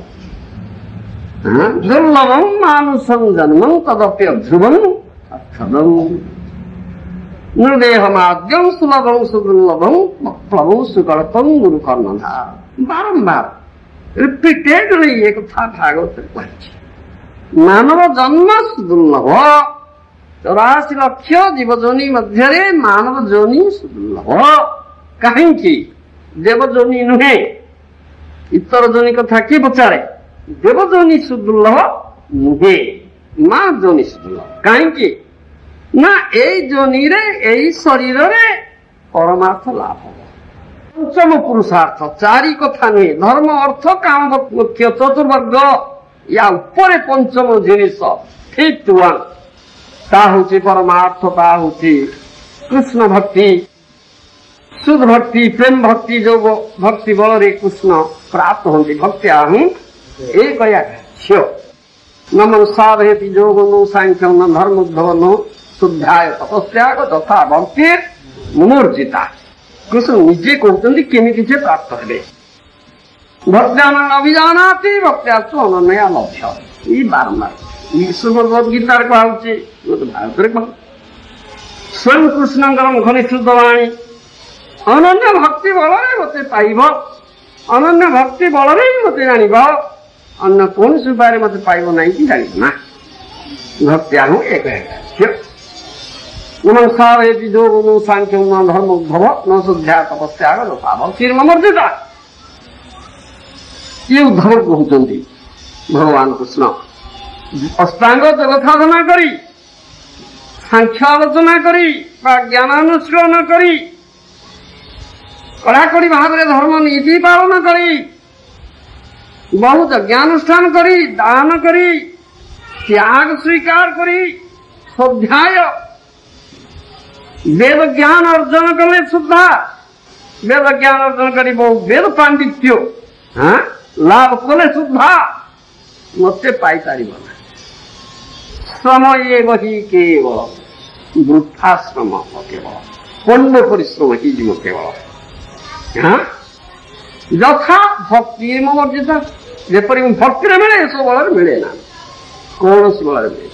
ଦୁର୍ଲଭಂ ମାନୁଷଂ ଜନ୍ମଂ ତଦପ୍ୟ ଧ୍ରୁବଂ ଅର୍ଥଦଂ ନୃଦେହମାଦ୍ୟଂ ସୁଲଭଂ ସୁଦୁର୍ଲଭଂ ପ୍ଳବଂ ସୁକଳ୍ପଂ ଗୁରୁ କର୍ଣ୍ଣଧା। ବାରମ୍ବାର ରିପିଟେଡଲି ଏ କଥା ଭାଗବତରେ କହିଛି। ମାନବ ଜନ୍ମ ସୁଦୁର୍ଲଭ, 84 ଲକ୍ଷ ଜୀବ ଯୋନି ମଧ୍ୟରେ ମାନବ ଯୋନି ସୁଦୁର୍ଲଭ। କାହିଁକି? ଦେବ ଯୋନି ନୁହେଁ। ଇତର ଯୋନି କଥା କିଏ ପଚାରେ? ଦେବ ଯୋନି ସୁଦୁର୍ଲଭ ନୁହେଁ, ମା ଯୋନି ସୁଦୁର୍ଲଭ। କାହିଁକି ନା ଏଇ ଯୋନିରେ, ଏଇ ଶରୀରରେ ପରମାର୍ଥ ଲାଭ ହବ। ପଞ୍ଚମ ପୁରୁଷାର୍ଥ, 4 କଥା ନୁହେଁ। ଧର୍ମ, ଅର୍ଥ, କାମ, ମୁଖ୍ୟ ଚତୁର୍ବର୍ଗ, ୟା ଉପରେ ପଞ୍ଚମ ଜିନିଷ, 5th one, ତା ହଉଛି ପରମାର୍ଥ, ତା ହଉଛି କୃଷ୍ଣ ଭକ୍ତି, ସୁଧ ଭକ୍ତି, ପ୍ରେମ ଭକ୍ତି। ଯୋଗ ଭକ୍ତି ବଳରେ କୃଷ୍ଣ ପ୍ରାପ୍ତ ହୁଅନ୍ତି। ଭକ୍ତି ଆହୁଁ ଏ କହିବା ଝିଅ ନମନ ସାଧୟତି ଯୋଗ ନ ସାଂଖ୍ୟ ନ ଧର୍ମୋଦ୍ଭବ ନ ଶୁଦ୍ଧାୟ ତପସ୍ୟାଗ ତଥା ଭକ୍ତି ମୁମୂର୍ଜିତା। କୃଷ୍ଣ ନିଜେ କହୁଛନ୍ତି କେମିତି ସେ ପ୍ରାପ୍ତ ହେବେ। ଭକ୍ତ୍ୟାନ ଅଭିଜାନାତି ଭକ୍ତ୍ୟାସୁ ଅନନ୍ୟା ଲକ୍ଷ୍ୟ। ଏଇ ବାରମ୍ବାର ବିଶ୍ୱ ଗୀତାରେ କୁହାହଉଛି, ଭାରତରେ କହ ସ୍ୱୟଂ କୃଷ୍ଣଙ୍କର ମୁଖ ନିଃସୃତ ବାଣୀ। ଅନନ୍ୟ ଭକ୍ତି ବଳରେ ମତେ ପାଇବ, ଅନନ୍ୟ ଭକ୍ତି ବଳରେ ହିଁ ମତେ ଜାଣିବ, ଅନ୍ୟ କୌଣସି ଉପାୟରେ ମତେ ପାଇବ ନାହିଁ କି ଜାଣିବ ନା। ଭକ୍ତି ଆହୁଁ ଏକ ନମସ୍କାର ଯୋଗ ନ ସାଂଖ୍ୟ ନ ଧର୍ମ ଉଦ୍ଭବ ନ ଶୁଦ୍ଧ୍ୟା ତପସ୍ୟାଗ ଯଥା ଭକ୍ତିର ମମର୍ଜିତା। କିଏ ଉଦ୍ଧବ କହୁଛନ୍ତି? ଭଗବାନ କୃଷ୍ଣ ଅଷ୍ଟାଙ୍ଗ ଯୋଗ ସାଧନା କରି, ସାଂଖ୍ୟ ଆଲୋଚନା କରି ବା ଜ୍ଞାନାନୁଷ୍ଠାନ କରି, କଡ଼ାକଡ଼ି ଭାବରେ ଧର୍ମ ନୀତି ପାଳନ କରି, ବହୁତ ଜ୍ଞାନୁଷ୍ଠାନ କରି, ଦାନ କରି, ତ୍ୟାଗ ସ୍ୱୀକାର କରି, ସ୍ୱାଧ୍ୟାୟ ବେଦ ଜ୍ଞାନ ଅର୍ଜନ କଲେ ସୁଦ୍ଧା, ବେଦ ଜ୍ଞାନ ଅର୍ଜନ କରି ବହୁ ବେଦ ପାଣ୍ଡିତ୍ୟ ଲାଭ କଲେ ସୁଦ୍ଧା ମତେ ପାଇପାରିବ ନା। ଶ୍ରମ ଏ ବହି କେବଳ ବୃଥା ଶ୍ରମ, କେବଳ ପଣ୍ଡ ପରିଶ୍ରମ ହେଇଯିବ କେବଳ। ଯଥା ଭକ୍ତି ମମର୍ଜିତା, ଯେପରି ଭକ୍ତିରେ ମିଳେ ଏସବୁ ବଳରେ ମିଳେ ନା, କୌଣସି ବଳରେ ମିଳେ।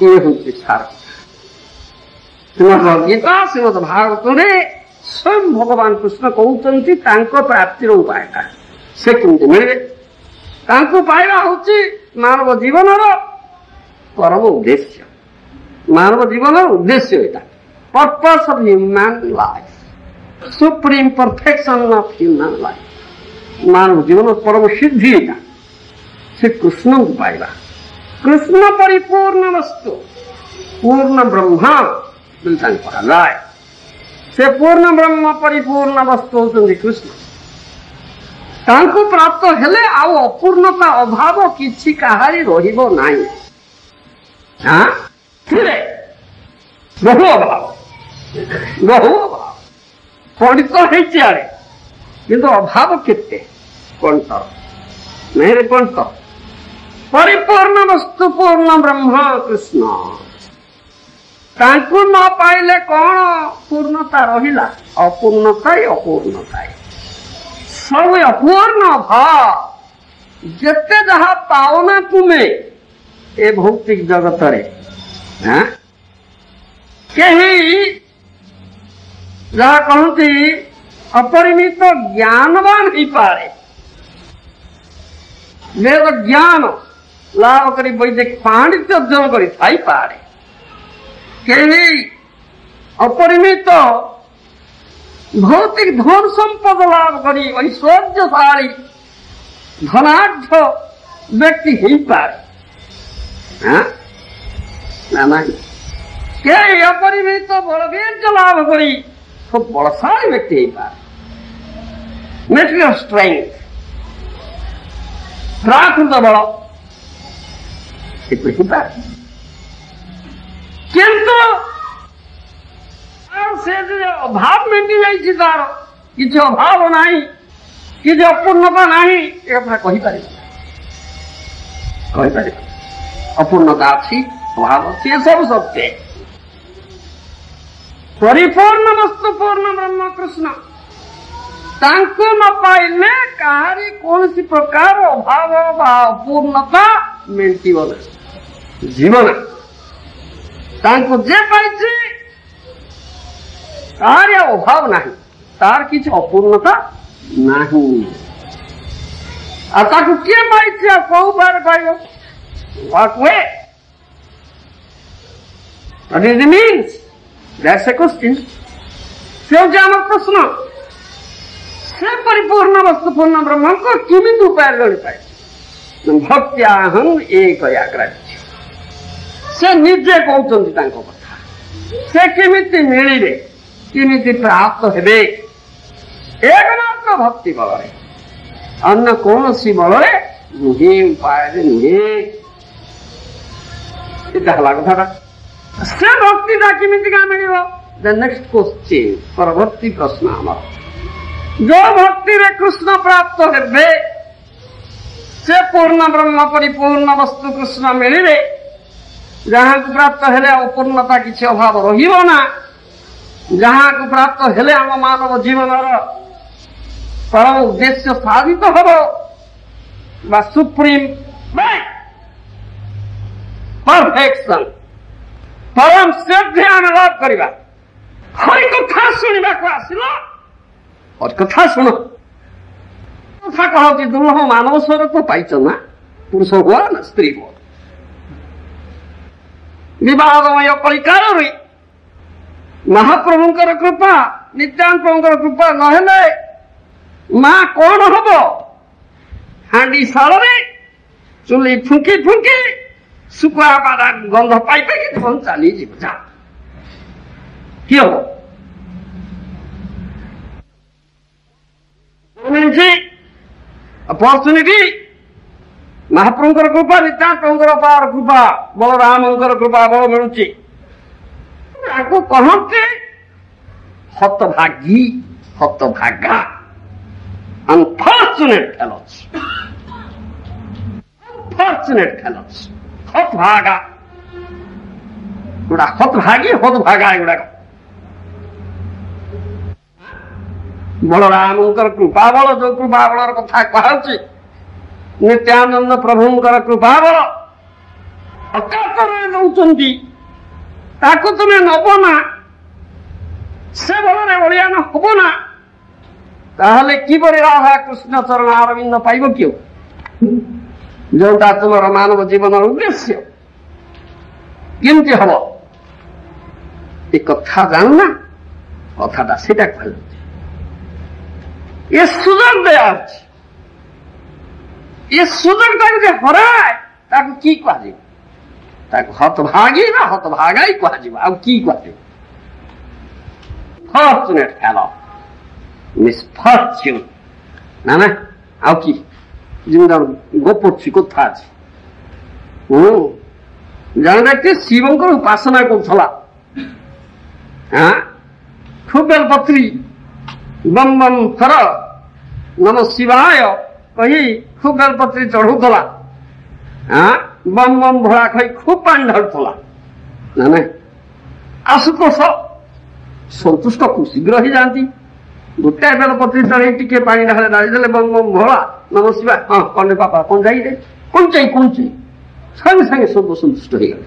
ଇଏ ହଉଛି ସାର। ଶ୍ରୀମଦ୍ ଗୀତା, ଶ୍ରୀମଦ୍ ଭାଗବତରେ ସ୍ୱୟଂ ଭଗବାନ କୃଷ୍ଣ କହୁଛନ୍ତି ତାଙ୍କ ପ୍ରାପ୍ତିର ଉପାୟଟା। ସେ କେମିତି ମିଳିବେ? ତାଙ୍କୁ ପାଇବା ହଉଛି ମାନବ ଜୀବନର ପରମ ଉଦ୍ଦେଶ୍ୟ। ମାନବ ଜୀବନର ଉଦ୍ଦେଶ୍ୟ ଏଇଟା, purpose of human life, supreme perfection of human life. ମାନବ ଜୀବନ ପରମ ସିଦ୍ଧି ଏଇଟା। ସେ କୃଷ୍ଣଙ୍କୁ ପାଇବା। କୃଷ୍ଣ ପରିପୂର୍ଣ୍ଣ ବସ୍ତୁ, ପୂର୍ଣ୍ଣ ବ୍ରହ୍ମା ବୋଲି ତାଙ୍କୁ କୁହାଯାଏ। ସେ ପୂର୍ଣ୍ଣ ବ୍ରହ୍ମ ପରିପୂର୍ଣ୍ଣ ବସ୍ତୁ ହେଉଛନ୍ତି କୃଷ୍ଣ। ତାଙ୍କୁ ପ୍ରାପ୍ତ ହେଲେ ଆଉ ଅପୂର୍ଣ୍ଣତା, ଅଭାବ କିଛି କାହାରି ରହିବ ନାହିଁ। ବହୁ ଅଭାବ, ବହୁ ଅଭାବ। ପଣ୍ଡିତ ହେଇଛି ଆଡ଼େ, କିନ୍ତୁ ଅଭାବ କେତେ? କଣ୍ଟ ନାହିଁରେ କଣ୍ଟ। ପରିପୂର୍ଣ୍ଣ ବସ୍ତୁ ପୂର୍ଣ୍ଣ ବ୍ରହ୍ମ କୃଷ୍ଣ। ତାଙ୍କୁ ନ ପାଇଲେ କଣ ପୂର୍ଣ୍ଣତା ରହିଲା? ଅପୂର୍ଣ୍ଣତା, ଅପୂର୍ଣ୍ଣତା ସବୁ ଅପୂର୍ଣ୍ଣ ଭାବ। ଯେତେ ଯାହା ପାଓନା ତୁମେ ଏ ଭୌତିକ ଜଗତରେ, କେହି ଯାହା କହନ୍ତି ଅପରିମିତ ଜ୍ଞାନବାନ ହେଇପାରେ, ବେଦ ଜ୍ଞାନ ଲାଭ କରି ବୈଦିକ ପାଣ୍ଡିତ୍ୟ ଅର୍ଜନ କରି ଥାଇପାରେ, କେହି ଅପରିମିତ ଭୌତିକ ଧନ ସମ୍ପଦ ଲାଭ କରି ଐଶ୍ୱର୍ଯ୍ୟଶାଳୀ ଧନାଢ୍ୟ ବ୍ୟକ୍ତି ହେଇପାରେ ନା ନାହିଁ? କେହି ଅପରିମିତ ବଳବୀର୍ଯ୍ୟ ଲାଭ କରି খুব বলশালী ব্যক্তি ହେଇପାରେ। ମ୍ୟାଟେରିଆଲ ଷ୍ଟ୍ରେଙ୍ଗଥ, ପ୍ରାକୃତ ବଳ ହେଇପାରେ, କିନ୍ତୁ ସେ ଯେ ଅଭାବ ମେଣ୍ଟି ଯାଇଛି, ତାର କିଛି ଅଭାବ ନାହିଁ, କିଛି ଅପୂର୍ଣ୍ଣତା ନାହିଁ, ଏ କଥା କହିପାରିବ? ଅପୂର୍ଣ୍ଣତା ଅଛି, ଅଭାବ ଅଛି, ଏସବୁ ସତ୍ୟ। ପରିପୂର୍ଣ୍ଣ ବସ୍ତୁ ପୂର୍ଣ୍ଣ ବ୍ରହ୍ମ କୃଷ୍ଣ ତାଙ୍କୁ ନ ପାଇଲେ କାହାରି କୌଣସି ପ୍ରକାର ଅଭାବ ବା ଅପୂର୍ଣ୍ଣତା ମେଣ୍ଟିବ ନାହିଁ, ଯିବ ନାହିଁ। ତାଙ୍କୁ ଯେ ପାଇଛି ତାର ଅଭାବ ନାହିଁ, ତାର କିଛି ଅପୂର୍ଣ୍ଣତା ନାହିଁ। ଆଉ ତାକୁ କିଏ ପାଇଛି, ଆଉ କୋଉ ଉପାୟରେ ପାଇବ? What way? What is the means? That's a question. ସେ ହେଉଛି ଆମର ପ୍ରଶ୍ନ। ସେ ପରିପୂର୍ଣ୍ଣ ବସ୍ତୁ ପୂର୍ଣ୍ଣ ବ୍ରହ୍ମଙ୍କୁ କେମିତି ଉପାୟରେ ଜାଣିପାରେ? ଭକ୍ତ୍ୟାହଂ ଏକୟାଗ୍ରାହ୍ୟ। ସେ ନିଜେ କହୁଛନ୍ତି ତାଙ୍କ କଥା। ସେ କେମିତି ମିଳିବେ, କେମିତି ପ୍ରାପ୍ତ ହେବେ? ଏକମାତ୍ର ଭକ୍ତି ବଳରେ, ଅନ୍ୟ କୌଣସି ବଳରେ ନୁହେଁ, ଉପାୟରେ ନୁହେଁ। ଏଟା ହେଲା କଥାଟା। ସେ ଭକ୍ତିଟା କେମିତିକା ମିଳିବ? ଦ ନେକ୍ସଟ କ୍ୱେଶ୍ଚିନ୍, ପରବର୍ତ୍ତୀ ପ୍ରଶ୍ନ ଆମର। ଯୋଉ ଭକ୍ତିରେ କୃଷ୍ଣ ପ୍ରାପ୍ତ ହେବେ, ସେ ପୂର୍ଣ୍ଣ ବ୍ରହ୍ମ ପରିପୂର୍ଣ୍ଣ ବସ୍ତୁ କୃଷ୍ଣ ମିଳିବେ, ଯାହାକୁ ପ୍ରାପ୍ତ ହେଲେ ଅପୂର୍ଣ୍ଣତା କିଛି ଅଭାବ ରହିବ ନା, ଯାହାକୁ ପ୍ରାପ୍ତ ହେଲେ ଆମ ମାନବ ଜୀବନର ପରମ ଉଦ୍ଦେଶ୍ୟ ସାଧିତ ହେବ ବା ସୁପ୍ରିମ ପରଫେକ୍ସନ, ପରମ ଶ୍ରଦ୍ଧା ଆମେ ଲାଭ କରିବା। ହରି କଥା ଶୁଣିବାକୁ ଆସିଲ, ହରି କଥା ଶୁଣ। କଥା କହୁଛି ଦୁର୍ଲଭ ମାନବ ସ୍ୱରୂପ ପାଇଛ ନା, ପୁରୁଷ ହୁଅ ନା ସ୍ତ୍ରୀ ହୁଅ। ବିବାଦମୟ କଳିକାଳରେ ମହାପ୍ରଭୁଙ୍କର କୃପା, ନିତ୍ୟାନ୍ତ ପ୍ରଭୁଙ୍କର କୃପା ନହେଲେ ମା କଣ ହବ? ହାଣ୍ଡି ଶାଳରେ ଚୁଲି ଫୁଙ୍କି ଫୁଙ୍କି ଶୁଖୁଆ ବାଡା ଗନ୍ଧ ପାଇବେ କି କଣ ଚାଲିଯିବ? ଯା কি হব? ଅପରଚୁନିଟି, ମହାପ୍ରଭୁଙ୍କର କୃପା, ନିତ୍ୟାନ୍ତ ପ୍ରଭୁଙ୍କର ଅପାର କୃପା, ବଳରାମଙ୍କର କୃପା ବଳ ମିଳୁଛି। ତାଙ୍କୁ କହନ୍ତି ହତଭାଗୀ, ହତଭାଗା, unfortunate fellows, unfortunate fellows, ହତଭାଗା। ଗୁଡା ହତଭାଗୀ, ହତଭାଗା ଏଗୁଡାକ। ବଳରାମଙ୍କର କୃପା ବଳ, ଯୋଉ କୃପା ବଳର କଥା କୁହାଉଛି, ନିତ୍ୟାନନ୍ଦ ପ୍ରଭୁଙ୍କର କୃପା ବଳ ଅକାତରେ ଦଉଛନ୍ତି, ତାକୁ ତୁମେ ନବ ନା, ସେ ବଳରେ ବଳିୟାନ ହବ ନା, ତାହେଲେ କିପରି ରାଧା କୃଷ୍ଣ ଚରଣ ଅରବିନ୍ଦ ପାଇବ କିଏ? ଯୋଉଟା ତୁମର ମାନବ ଜୀବନର ଉଦ୍ଦେଶ୍ୟ, କେମିତି ହବ? ଏ କଥା ଜାଣୁନା, କଥାଟା ସେଇଟା କୁହାଯାଉଛି। ଏ ସୁଯୋଗ ଦିଆଯାଉଛି, ଏ ସୁଯୋଗଟାକୁ ଯେ ହରାଏ, ତାକୁ କି କୁହାଯିବ? ତାକୁ ହତଭାଗୀ ବା ହତଭାଗାଇ କୁହାଯିବ, ଆଉ କି କୁହାଯିବ? ଫର୍ଚୁନେଟ ଫେଲୋ, ମିସଫର୍ଚ୍ୟୁନ ନା ନା, ଆଉ କି? ଯେମିତି ଗପ ଅଛି, କଥା ଅଛି। ଜଣେ ବ୍ୟକ୍ତି ଶିବଙ୍କର ଉପାସନା କରୁଥିଲା, খুব বেলপত্রী বম বম হর নম শিবায় কহি খুব বেলপত্রী চঢ়ুলা, বম বম ভরা কହି খুব পানি ঢালুলা। না না, ଆଶୁତୋଷ ସନ୍ତୁଷ୍ଟ ଖୁବ ଶୀଘ୍ର ହେଇଯାଆନ୍ତି। ଗୋଟାଏ ବେଲପତ୍ରୀ ଚଢ଼େଇ ଟିକେ ପାଣି ଢାଳେ ଢାଳିଦେଲେ ବମ ବମ ଭୋଳା ନମ ଶିବା, ହଁ କଣ୍ଡେ ପାପା କଣ ଯାଇରେ କଞ୍ଚାଇ କଞ୍ଚାଇ ସାଙ୍ଗେ ସାଙ୍ଗେ ସବୁ ସନ୍ତୁଷ୍ଟ ହେଇଗଲେ।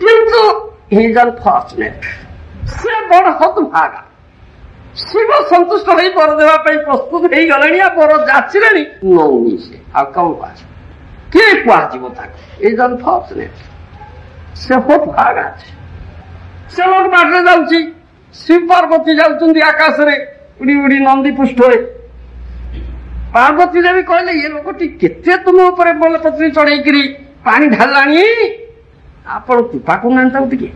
କିନ୍ତୁ he is unfortunate, ସେ ବଡ ହତଭାଗା। ଶିବ ସନ୍ତୁଷ୍ଟ ହେଇ ବର ଦେବା ପାଇଁ ପ୍ରସ୍ତୁତ ହେଇଗଲେଣି, ଆଉ ବର ଯାଚିଲେଣି, ନଉନି ସେ। ଆଉ କଣ କୁହାଯିବ? କିଏ କୁହାଯିବ ତାକୁ? he is unfortunate, ସେ ବହୁତ ଭାଗ ଅଛି। ସେ ଲୋକ ବାଟରେ ଯାଉଛି, ଶ୍ରୀ ପାର୍ବତୀ ଯାଉଛନ୍ତି ଆକାଶରେ ଉଡି ଉଡି ନନ୍ଦୀ ପୃଷ୍ଠରେ। ପାର୍ବତୀ ଦେବୀ କହିଲେ ଏ ଲୋକଟି କେତେ ତୁମ ଉପରେ ବେଲପତ୍ରୀ ଚଢେଇକିରି ପାଣି ଢାଳିଲାଣି, ଆପଣ କୃପା କରୁନାହାନ୍ତି ତାକୁ ଟିକେ।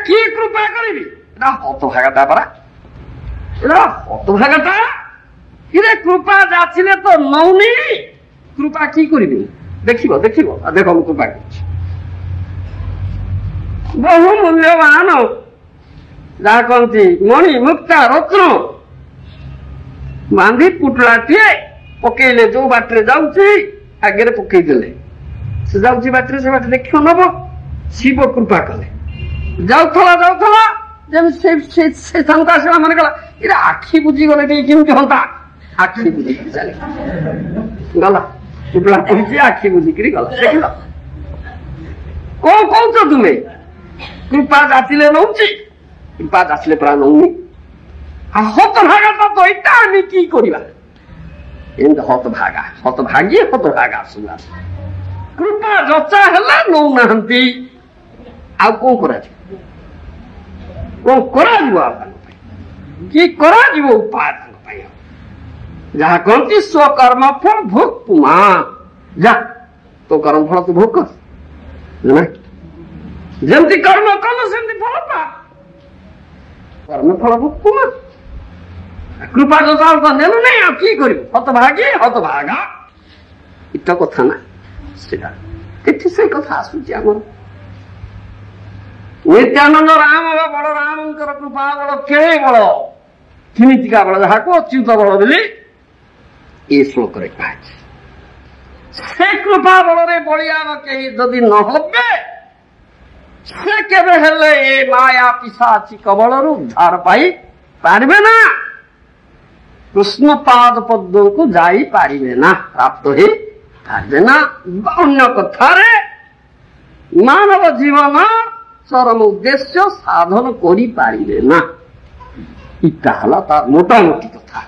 କି କୃପା କରିବି, ଏଟା ହତଭାଗାଟା ପରା, ଏଟା ହତଭାଗାଟା। କିରେ କୃପା ଯାଚିଲେ ତ ନଉନି, କୃପା କି କରିବି? ଦେଖିବ ଦେଖିବ, ଦେଖ ମୁଁ କୃପା କରୁଛି। ବହୁ ମୂଲ୍ୟବାନ ଯାହା କହନ୍ତି ମଣି ମୁକ୍ତା ରତ୍ନ ବାନ୍ଧି ପୁଟଳାଟିଏ ପକେଇଲେ, ଯୋଉ ବାଟରେ ଯାଉଛି ଆଗରେ ପକେଇଦେଲେ, ସେ ଯାଉଛି ବାଟରେ, ସେ ବାଟରେ ଦେଖିବ ନବ। ଶିବ କୃପା କଲେ, ଯାଉଥିଲା ଯେମିତି ସେ ସାଙ୍ଗକୁ ଆସିଲା, ମନେ କଲା ଏଇଟା ଆଖି ବୁଝିଗଲେ ଟିକେ କେମିତି ହନ୍ତା, ଆଖି ବୁଝିକି ଚାଲେ ଗଲା, ପୁଟଳା ପଡିଛି ଆଖି ବୁଝିକିରି ଗଲା। ଦେଖିଲ କଣ କହୁଛ ତୁମେ? କୃପା ଯାଚିଲେ ନଉଛି, କୃପା ଯାଚିଲେ ପ୍ରାୟ ନଉନି। ହତଭାଗା ତ ଏଇଟା ଆମେ କି କରିବା? ଏମିତି ହତଭାଗା ଶୁଣା। କୃପା ଯଚା ହେଲା ନଉନାହାନ୍ତି, ଆଉ କଣ କରାଯିବ? କଣ କରାଯିବ ଆଉ ତାଙ୍କ ପାଇଁ? କି କରାଯିବ ଉପାୟ ତାଙ୍କ ପାଇଁ? ଯାହା କହନ୍ତି ସ୍ୱକର୍ମ ଫଳ ଭୋଗ ପୁମା, ଯା ତୋ କର୍ମ ଫଳ ତୁ ଭୋଗ କର। ଯେମିତି କର୍ମ କଲ ସେମିତି ଫଳ ପା, କର୍ମ ଫଳ ଭୋଗ ପୁମା। କୃପା ଯୋଜନା ତ ନେଲୁ ନାଇଁ, ଆଉ କି କରିବୁ? ହତଭାଗା ଏଟା କଥା ନା, ସେଟା ଏଠି ସେଇ କଥା ଆସୁଛି ଆମର। ନିତ୍ୟାନନ୍ଦ ରାମ ବା ବଳ ରାମଙ୍କର କୃପା ବଳ କେଳେ ବଳ, କିମିତିକା ବଳ, ଯାହାକୁ ଅଚ୍ୟୁତ ବଳ ବୋଲି ଏ ଶ୍ଲୋକରେ କୁହାଯାଇଛି। ସେ କୃପା ବଳରେ ବଳିଆନ କେହି ଯଦି ନ ହବେ, ସେ କେବେ ହେଲେ ଏ ମାୟା ପିଶାଚି କବଳରୁ ଉଦ୍ଧାର ପାଇ ପାରିବେ ନା, କୃଷ୍ଣ ପାଦ ପଦ୍ମକୁ ଯାଇପାରିବେ ନା, ପ୍ରାପ୍ତ ହେଇ ପାରିବେ ନା। ଅନ୍ୟ କଥାରେ ମାନବ ଜୀବନ ଚରମ ଉଦ୍ଦେଶ୍ୟ ସାଧନ କରିପାରିବେ ନା। ଇଟା ହେଲା ତାର ମୋଟାମୋଟି କଥା।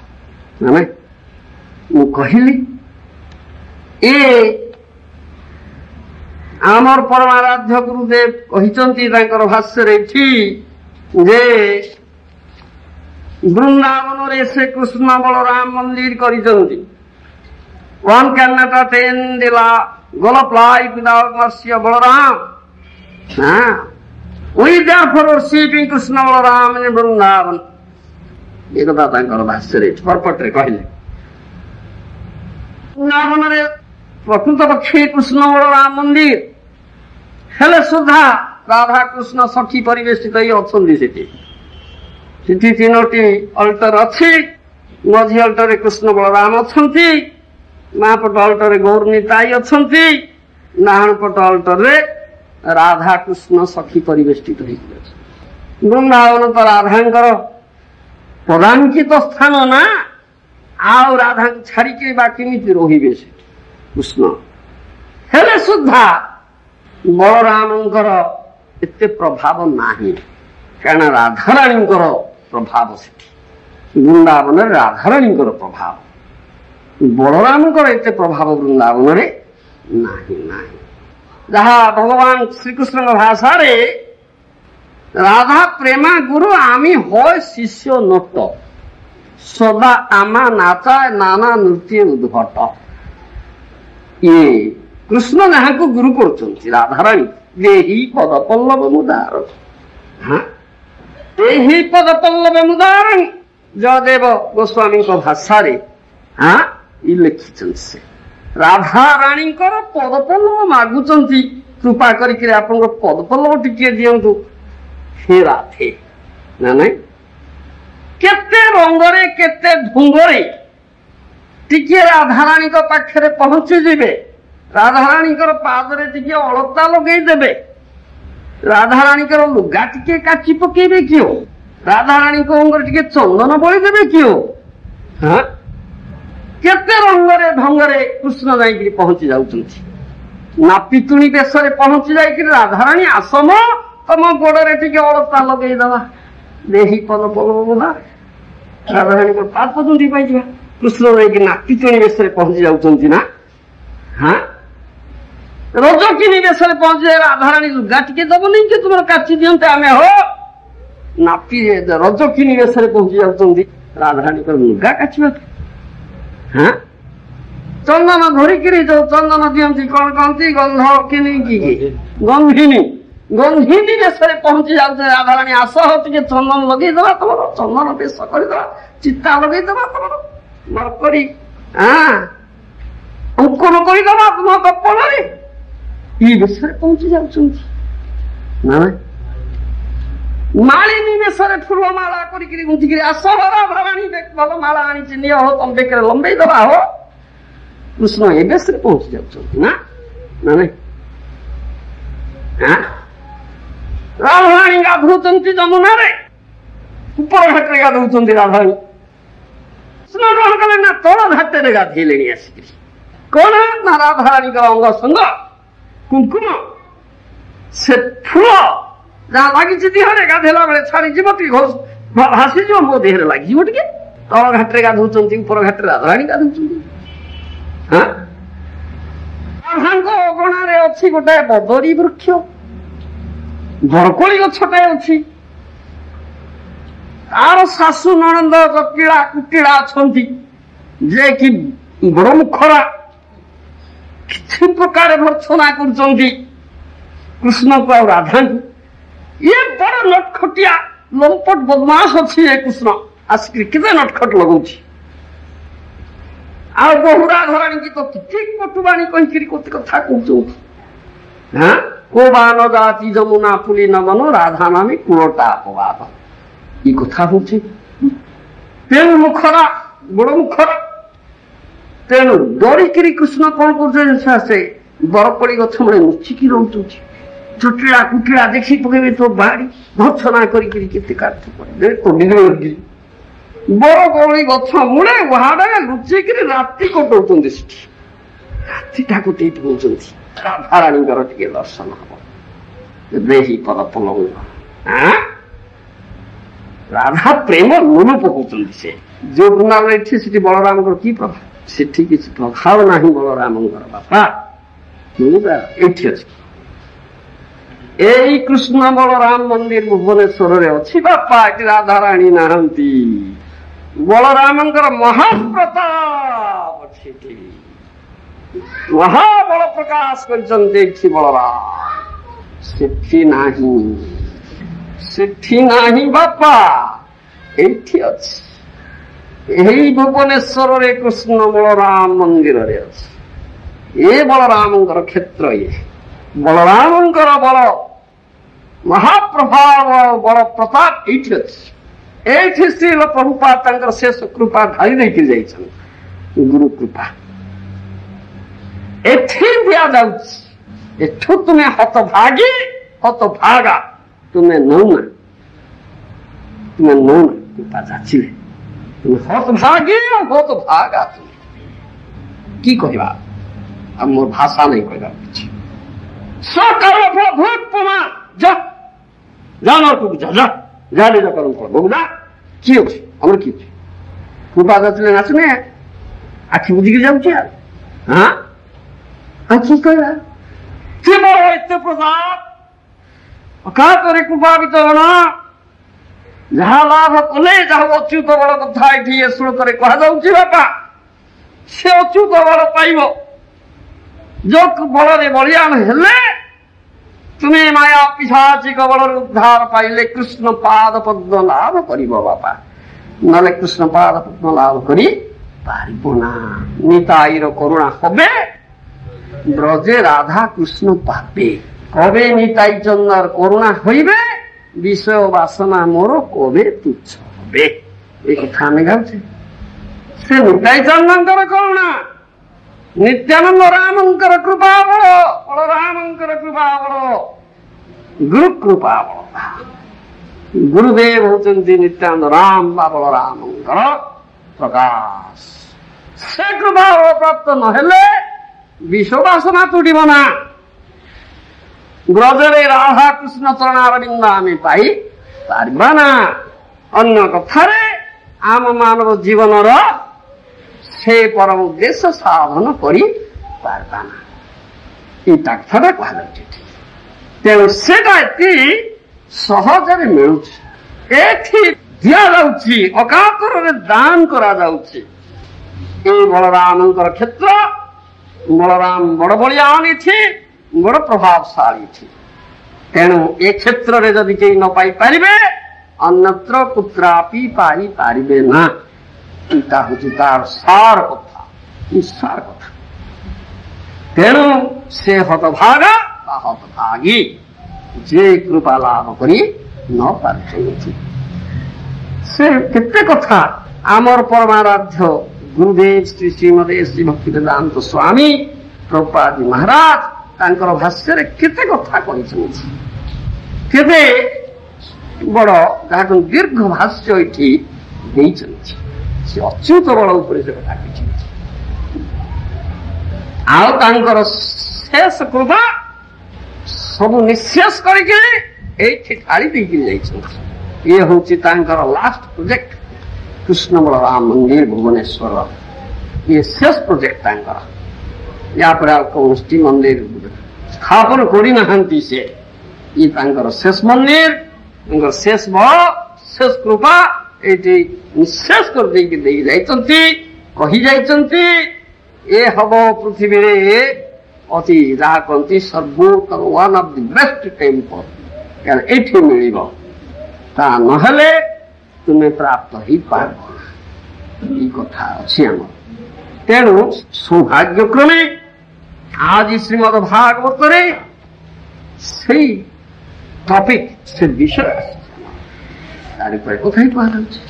ମାନେ ମୁଁ କହିଲି ଏ ଆମର ପରମାରାଧ୍ୟ ଗୁରୁଦେବ କହିଛନ୍ତି ତାଙ୍କର ଭାଷ୍ୟରେ ଏଠି ଯେ ବୃନ୍ଦାବନରେ ସେ କୃଷ୍ଣ ବଳରାମ ମନ୍ଦିର କରିଛନ୍ତି। One cannot attain the goal of life without mercy of Balaram. We therefore worshiping Krishna Balaram in Vrindavan. ଏ କଥା ତାଙ୍କର ଭାଷ୍ୟରେ ପରପଟରେ କହିଲେ। ବୃନ୍ଦାବନରେ ପ୍ରକୃତ ପକ୍ଷେ କୃଷ୍ଣ ବଳରାମ ମନ୍ଦିର ହେଲେ ସୁଦ୍ଧା ରାଧାକୃଷ୍ଣ ସଖୀ ପରିବେଶିତ ହେଇ ଅଛନ୍ତି ସେଠି। ସେଠି 3ଟି ଅଲ୍ଟର ଅଛି। ମଝି ଅଲ୍ଟରରେ କୃଷ୍ଣ ବଳରାମ ଅଛନ୍ତି, ମାପଟ ଅଲ୍ଟରରେ ଗୌରନିତାଇ ଅଛନ୍ତି, ଡାହାଣ ପଟ ଅଲ୍ଟରରେ ରାଧାକୃଷ୍ଣ ସଖୀ ପରିବେଷ୍ଟିତ ହେଇକି ଅଛି। ବୃନ୍ଦାବନ ତ ରାଧାଙ୍କର ପଦାଙ୍କିତ ସ୍ଥାନ ନା, ଆଉ ରାଧାଙ୍କୁ ଛାଡିକି ବା କେମିତି ରହିବେ ସେଠି କୃଷ୍ଣ? ହେଲେ ସୁଦ୍ଧା ବଳରାମଙ୍କର ଏତେ ପ୍ରଭାବ ନାହିଁ, କାରଣ ରାଧାରାଣୀଙ୍କର ପ୍ରଭାବ ସେଠି। ବୃନ୍ଦାବନରେ ରାଧାରାଣୀଙ୍କର ପ୍ରଭାବ, ବଳରାମଙ୍କର ଏତେ ପ୍ରଭାବ ବୃନ୍ଦାବନରେ ନାହିଁ। ଯାହା ଭଗବାନ ଶ୍ରୀକୃଷ୍ଣଙ୍କ ଭାଷାରେ রাধা প্রেমা গুরু আমি হয় শিষ্য নট, সদা আমা নাচায় নানা নৃত্য উদ্ভট। ইয়ে কৃষ্ণ যাহাକୁ ଗୁରୁ କରୁଛନ୍ତି ରାଧାରାଣୀ, ଦେହି ପଦ ପଲ୍ଲବ ମୁଦାର। ଏହି ପଦ ପଲ୍ଲବ ମୁଦାର ଜୟଦେବ ଗୋସ୍ୱାମୀଙ୍କ ଭାଷାରେ ଲେଖିଛନ୍ତି। ସେ ରାଧାରାଣୀଙ୍କର ପଦପଲ୍ଲବ ମାଗୁଛନ୍ତି, କୃପା କରିକି ଆପଣଙ୍କ ପଦପଲ୍ଲବ ଟିକେ ଦିଅନ୍ତୁ ହେ ରାଧେ। ନା ନାଇଁ, କେତେ ରଙ୍ଗରେ କେତେ ଢଙ୍ଗରେ ଟିକେ ରାଧାରାଣୀଙ୍କ ପାଖରେ ପହଞ୍ଚିଯିବେ, ରାଧାରାଣୀଙ୍କର ପାଦରେ ଟିକେ ଅଳତା ଲଗେଇଦେବେ, ରାଧାରାଣୀଙ୍କର ଲୁଗା ଟିକେ କାଚି ପକେଇବେ କିଓ, ରାଧାରାଣୀଙ୍କ ଅଙ୍ଗରେ ଟିକେ ଚନ୍ଦନ ବଳିଦେବେ କିଓ। କେତେ ରଙ୍ଗରେ ଢଙ୍ଗରେ କୃଷ୍ଣ ଯାଇକିରି ପହଞ୍ଚି ଯାଉଛନ୍ତି। ନାପିତୁଣୀ ବେଶରେ ପହଞ୍ଚି ଯାଇକିରି ରାଧାରାଣୀ ଆସମ ତମ ଗୋଡରେ ଟିକେ ଅଳତା ଲଗେଇଦବା, ଦେହି ପଦ ପଲ୍ଲବ। ରାଧାରାଣୀଙ୍କ ପାଦ ପଦ୍ମଟି ପାଇଯିବା। କୃଷ୍ଣ ଯାଇକି ନାପିତୁଣୀ ବେଶରେ ପହଞ୍ଚି ଯାଉଛନ୍ତି ନା। ରଜକିନୀ ବେଶରେ ପହଞ୍ଚିଲେ ରାଧାରାଣୀ ଲୁଗା ଟିକେ ଦବନି କି ତୁମର କାଚି ଦିଅନ୍ତେ ଆମେ ହୋ ନାପି ରଜକିନୀ ବେଶରେ ପହଞ୍ଚି ଯାଉଛନ୍ତି ରାଧାରାଣୀଙ୍କର ଲୁଗା କାଚିବାକୁ। ହଁ ଚନ୍ଦନ ଧରିକିରି ଯୋଉ ଚନ୍ଦନ ଦିଅନ୍ତି କଣ କହନ୍ତି ଗନ୍ଧକିନୀ କି ଗନ୍ଧିନୀ ଗନ୍ଧିନୀ ବେଶରେ ପହଞ୍ଚି ଯାଉଛନ୍ତି ରାଧାରାଣୀ ଆସ ଟିକେ ଚନ୍ଦନ ଲଗେଇଦବା ତମର ଚନ୍ଦନ ବେଶ କରିଦବା ଚିତା ଲଗେଇଦବା ତମର ମରକରି ଅଙ୍କନ କରିଦବା ତୁମ କପଳରେ এই বেশরে পৌঁছে যাচ্ছেন না মালিনী বেশরে ফুল মালা করিকি গুঁথিকি আস রাধারাণী ভাল মালা আনিছে নিয়ে হো তম বেকরে লম্বেই দেবা হো কৃষ্ণ এ বেশরে পৌঁছে যাচ্ছেন না না রাধারাণী গাধুচ্ছেন যমুনারে উপর ঘাটে গাধুচ্ছেন রাধারাণী স্নান গ্রহণ কলেন না তল ঘাটে গাধেইলে আসিকি কোন না রাধারাণীଙ୍କର অঙ্গ সঙ্গ କୁଙ୍କୁମ ସେ ଫୁଲ ଯାହା ଲାଗିଛି ଦେହରେ ଗାଧେଇଲା ବେଳେ ଛାଡିଯିବ ଟିକେ ଭାସିଯିବ ମୋ ଦେହରେ ଲାଗିଯିବ ଟିକେ ତଳ ଘାଟରେ ଗାଧଉଛନ୍ତି ଉପର ଘାଟରେ ରାଧାରାଣୀ ଗାଧଉଛନ୍ତି। ରାଧାଙ୍କ ଅଗଣାରେ ଅଛି ଗୋଟାଏ ବଦରୀ ବୃକ୍ଷ ବରକୋଳି ଗଛଟାଏ ଅଛି ତାର ଶାଶୁ ନଣନ୍ଦ ଜଟିଳା କୁଟିଳା ଅଛନ୍ତି ଯେ କି ବଡ ମୁଖରା କିଛି ପ୍ରକାର ଭର୍ତ୍ସନା କରୁଛନ୍ତି କୃଷ୍ଣକୁ ଆଉ ରାଧାଙ୍କୁ। ଇଏ ବଡ ନଟଖଟିଆ ଲମ୍ପଟ ବଦମାସ ଅଛି ଏ କୃଷ୍ଣ ଆସିକି କେତେ ନଟଖଟ ଲଗାଉଛି ଆଉ ବହୁ ରାଧାରାଣୀ ତ କିଛି କଟୁବାଣୀ କହିକିରି କେତେ କଥା କହୁଛନ୍ତି। କୋ ବାନ ଜାତି ଯମୁନା ପୁଲି ନବନ ରାଧା ନାମୀ କୂଳଟା ଅପବାଦ ଏ କଥା ହଉଛି। ତେଣୁ ମୁଖରା ବଡ ମୁଖରା ତେଣୁ ଡରିକିରି କୃଷ୍ଣ କଣ କରୁଛନ୍ତି ସେ ବରକୋଳି ଗଛ ମୂଳେ ଲୁଚିକି ରହୁଛନ୍ତି ଜଟିଳା କୁଟିଳା ଦେଖି ପକେଇବେ ତ ବାହାରି ଭର୍ତ୍ସନା କରିକିରି କେତେ କାର୍ଯ୍ୟ କରିବେ ବରକୋଳି ଗଛ ମୂଳେ ବାହାରେ ଲୁଚିକିରି ରାତି କଟଉଛନ୍ତି ସେଠି ରାତିଟା କଟେଇ ପକଉଛନ୍ତି ରାଧାରାଣୀଙ୍କର ଟିକେ ଦର୍ଶନ ହବ ଦେହି ପଦ ପଲଙ୍ଗ ରାଧା ପ୍ରେମ ଲୁଣ ପକଉଛନ୍ତି ସେ ଯୋଉ ବୃନ୍ଦାବନ ଏଠି ସେଠି ବଳରାମଙ୍କର କି ପ୍ରଭାବ ସେଠି କିଛି ପ୍ରଭାବ ନାହିଁ ବଳରାମଙ୍କର ବାପା ଏଠି ଅଛି ଏଇ କୃଷ୍ଣ ବଳରାମ ମନ୍ଦିର ଭୁବନେଶ୍ୱରରେ ଅଛି ବାପା ଏଠି ରାଧାରାଣୀ ନାହାନ୍ତି ବଳରାମଙ୍କର ମହାପ୍ରତାପ ଅଛି ଏଠି ମହାବଳ ପ୍ରକାଶ କରିଛନ୍ତି ଏଠି ବଳରାମ ସେଠି ନାହିଁ ବାପା ଏଇଠି ଅଛି ଏହି ଭୁବନେଶ୍ୱରରେ କୃଷ୍ଣ ବଳରାମ ମନ୍ଦିରରେ ଅଛି ଏ ବଳରାମଙ୍କର କ୍ଷେତ୍ର ଇଏ ବଳରାମଙ୍କର ବଳ ମହାପ୍ରଭାବ ବଳ ପ୍ରତାପ ଏଇଠି ଅଛି ଏଇଠି ଶ୍ରୀଲ ପ୍ରଭୁପାଦ ତାଙ୍କର ଶେଷ କୃପା ଢାଳି ଦେଇକି ଯାଇଛନ୍ତି ଗୁରୁ କୃପା ଏଠି ଦିଆଯାଉଛି ଏଠୁ ତୁମେ ହତଭାଗୀ ହତଭାଗା ତୁମେ ନଉନା କୃପା ଯାଚିଲେ ହତଭାଗୀ ହତଭାଗା ତୁମେ କି କହିବା ଆଉ ମୋର ଭାଷା ନାହିଁ କହିବା କିଛି ସକାଳ ଭୋଗପମା ଯା ନରକକୁ ଯା ନିଜ କର୍ମ କର ବହୁ କିଏ ଅଛି ଆମର କିଏ ଅଛି କୃପା ଯାଚିଲେ ନାଚୁନେ ଆଖି ବୁଝିକି ଯାଉଛି ଆଉ କି କହିବା ସେ ମୋର ଏତେ ପ୍ରସାଦ ଅକାତରେ କୃପା ବିତରଣ ଯାହା ଲାଭ କଲେ ଯାହା ଅଚ୍ୟୁତ ବଳ କଥା ଏଠି ଏ ଶ୍ଳୋକରେ କୁହାଯାଉଛି ବାପା ସେ ଅଚ୍ୟୁତ ବଳ ପାଇବ ଯୋଉ ବଳରେ ବଳିୟାନ ହେଲେ ତୁମେ ମାୟା ପିଶାଚିକ ବଳରୁ ଉଦ୍ଧାର ପାଇଲେ କୃଷ୍ଣ ପାଦ ପଦ୍ମ ଲାଭ କରିବ ବାପା ନହେଲେ କୃଷ୍ଣ ପାଦ ପଦ୍ମ ଲାଭ କରି ପାରିବ ନା ନିତାଇର କରୁଣା হবে ব্রজে রাধা কৃষ্ণ পাবে কবে নিতাই চন্দ্র করুণা হইবে বিষয় বাসনা মোর কবে তুচ্ছ হবে এই কথা আমি গাউছি সে নিতাই চন্দ্রଙ୍କର করুণা নিত্যানন্দ রামଙ୍କର কৃপা বল বলরামଙ୍କର কৃপা বল গুরু কৃপা বল গুরুদেব হচ্ছেন নিত্যানন্দ রাম বা বলরামଙ୍କର প্রকাশ সে কৃপা প্রাপ্ত নহলে ବିଶ୍ୱ ବାସନା ତୁଟିବ ନା ବ୍ରଜରେ ରାଧା କୃଷ୍ଣ ଚରଣାରବିନ୍ଦ ଆମେ ପାଇ ପାରିବା ନା ଅନ୍ୟ କଥାରେ ଆମ ମାନବ ଜୀବନର ସେ ପରମ ଉଦ୍ଦେଶ୍ୟ ସାଧନ କରିପାରିବା ନା এই ତାର୍ଥଟା କୁହାଯାଉଛି। ତେଣୁ ସେଟା ଏଠି ସହଜରେ ମିଳୁଛି, ଏଠି ଦିଆଯାଉଛି, ଅକାତରରେ ଦାନ କରାଯାଉଛି। ଏଇ ବଳରାମଙ୍କର କ୍ଷେତ୍ର, ବଳରାମ ବଡ ବଳିଆନ ଏଠି, ବଡ ପ୍ରଭାବଶାଳୀ ଏଠି। ତେଣୁ ଏ କ୍ଷେତ୍ରରେ ଯଦି କେହି ନ ପାଇପାରିବେ ଅନ୍ୟତ୍ର କୁତ୍ରାପି ପାଇପାରିବେ ନା। ଏଇଟା ହଉଛି ତାର ସାର କଥା, ସାର କଥା। ତେଣୁ ସେ ହତଭାଗା ବା ହତଭାଗୀ, ଯେ କୃପା ଲାଭ କରି ନ ପାରୁଛନ୍ତି। ସେ କେତେ କଥା ଆମର ପରମାରାଧ୍ୟ ଗୁରୁଦେବ ଶ୍ରୀ ଶ୍ରୀମଦେ ଶ୍ରୀ ଭକ୍ତିବେଦାନ୍ତ ସ୍ୱାମୀ ପ୍ରଭୁପାଦ ମହାରାଜ ତାଙ୍କର ଭାଷ୍ୟରେ କେତେ କଥା କହିଛନ୍ତି। କେତେ ବଡ ଯାହାକୁ ଦୀର୍ଘ ଭାଷ୍ୟ ଏଠି ଦେଇଛନ୍ତି। ସେ ଅଚ୍ୟୁତ ବଳ ଉପରେ ସେ କଥା କହିଛନ୍ତି। ଆଉ ତାଙ୍କର ଶେଷ କୃପା ସବୁ ନିଃଶେଷ କରିକି ଏଇଠି ଢାଳି ଦେଇକି ଯାଇଛନ୍ତି। ଇଏ ହଉଛି ତାଙ୍କର ଲାଷ୍ଟ ପ୍ରୋଜେକ୍ଟ, କୃଷ୍ଣ ବଳରାମ ମନ୍ଦିର ଭୁବନେଶ୍ୱର। ଇଏ ଶେଷ ପ୍ରୋଜେକ୍ଟ ତାଙ୍କର। ୟାପରେ ଆଉ କୌଣସି ମନ୍ଦିର ସ୍ଥାପନ କରିନାହାନ୍ତି ସେ। ଇଏ ତାଙ୍କର ଶେଷ ମନ୍ଦିର, ତାଙ୍କର ଶେଷ ବଳ, ଶେଷ କୃପା ଏଇଠି ନିଃଶେଷ କରିଦେଇକି ଦେଇକି ଯାଇଛନ୍ତି। କହି ଯାଇଛନ୍ତି ଏ ହବ ପୃଥିବୀରେ ଅତି ଯାହା କହନ୍ତି ସର୍ବୋତ୍ତମ one of the best temple, ଏଇଠି ମିଳିବ। ତା ନହେଲେ ତୁମେ ପ୍ରାପ୍ତ ହେଇପାରିବ ନା। ଏଇ କଥା ଅଛି ଆମର। ତେଣୁ ସୌଭାଗ୍ୟକ୍ରମେ ଆଜି ଶ୍ରୀମଦ ଭାଗବତରେ ସେଇ ଟପିକ, ସେ ବିଷୟ ତାରି ପରେ କଥା ହିଁ କୁହାଯାଉଛି।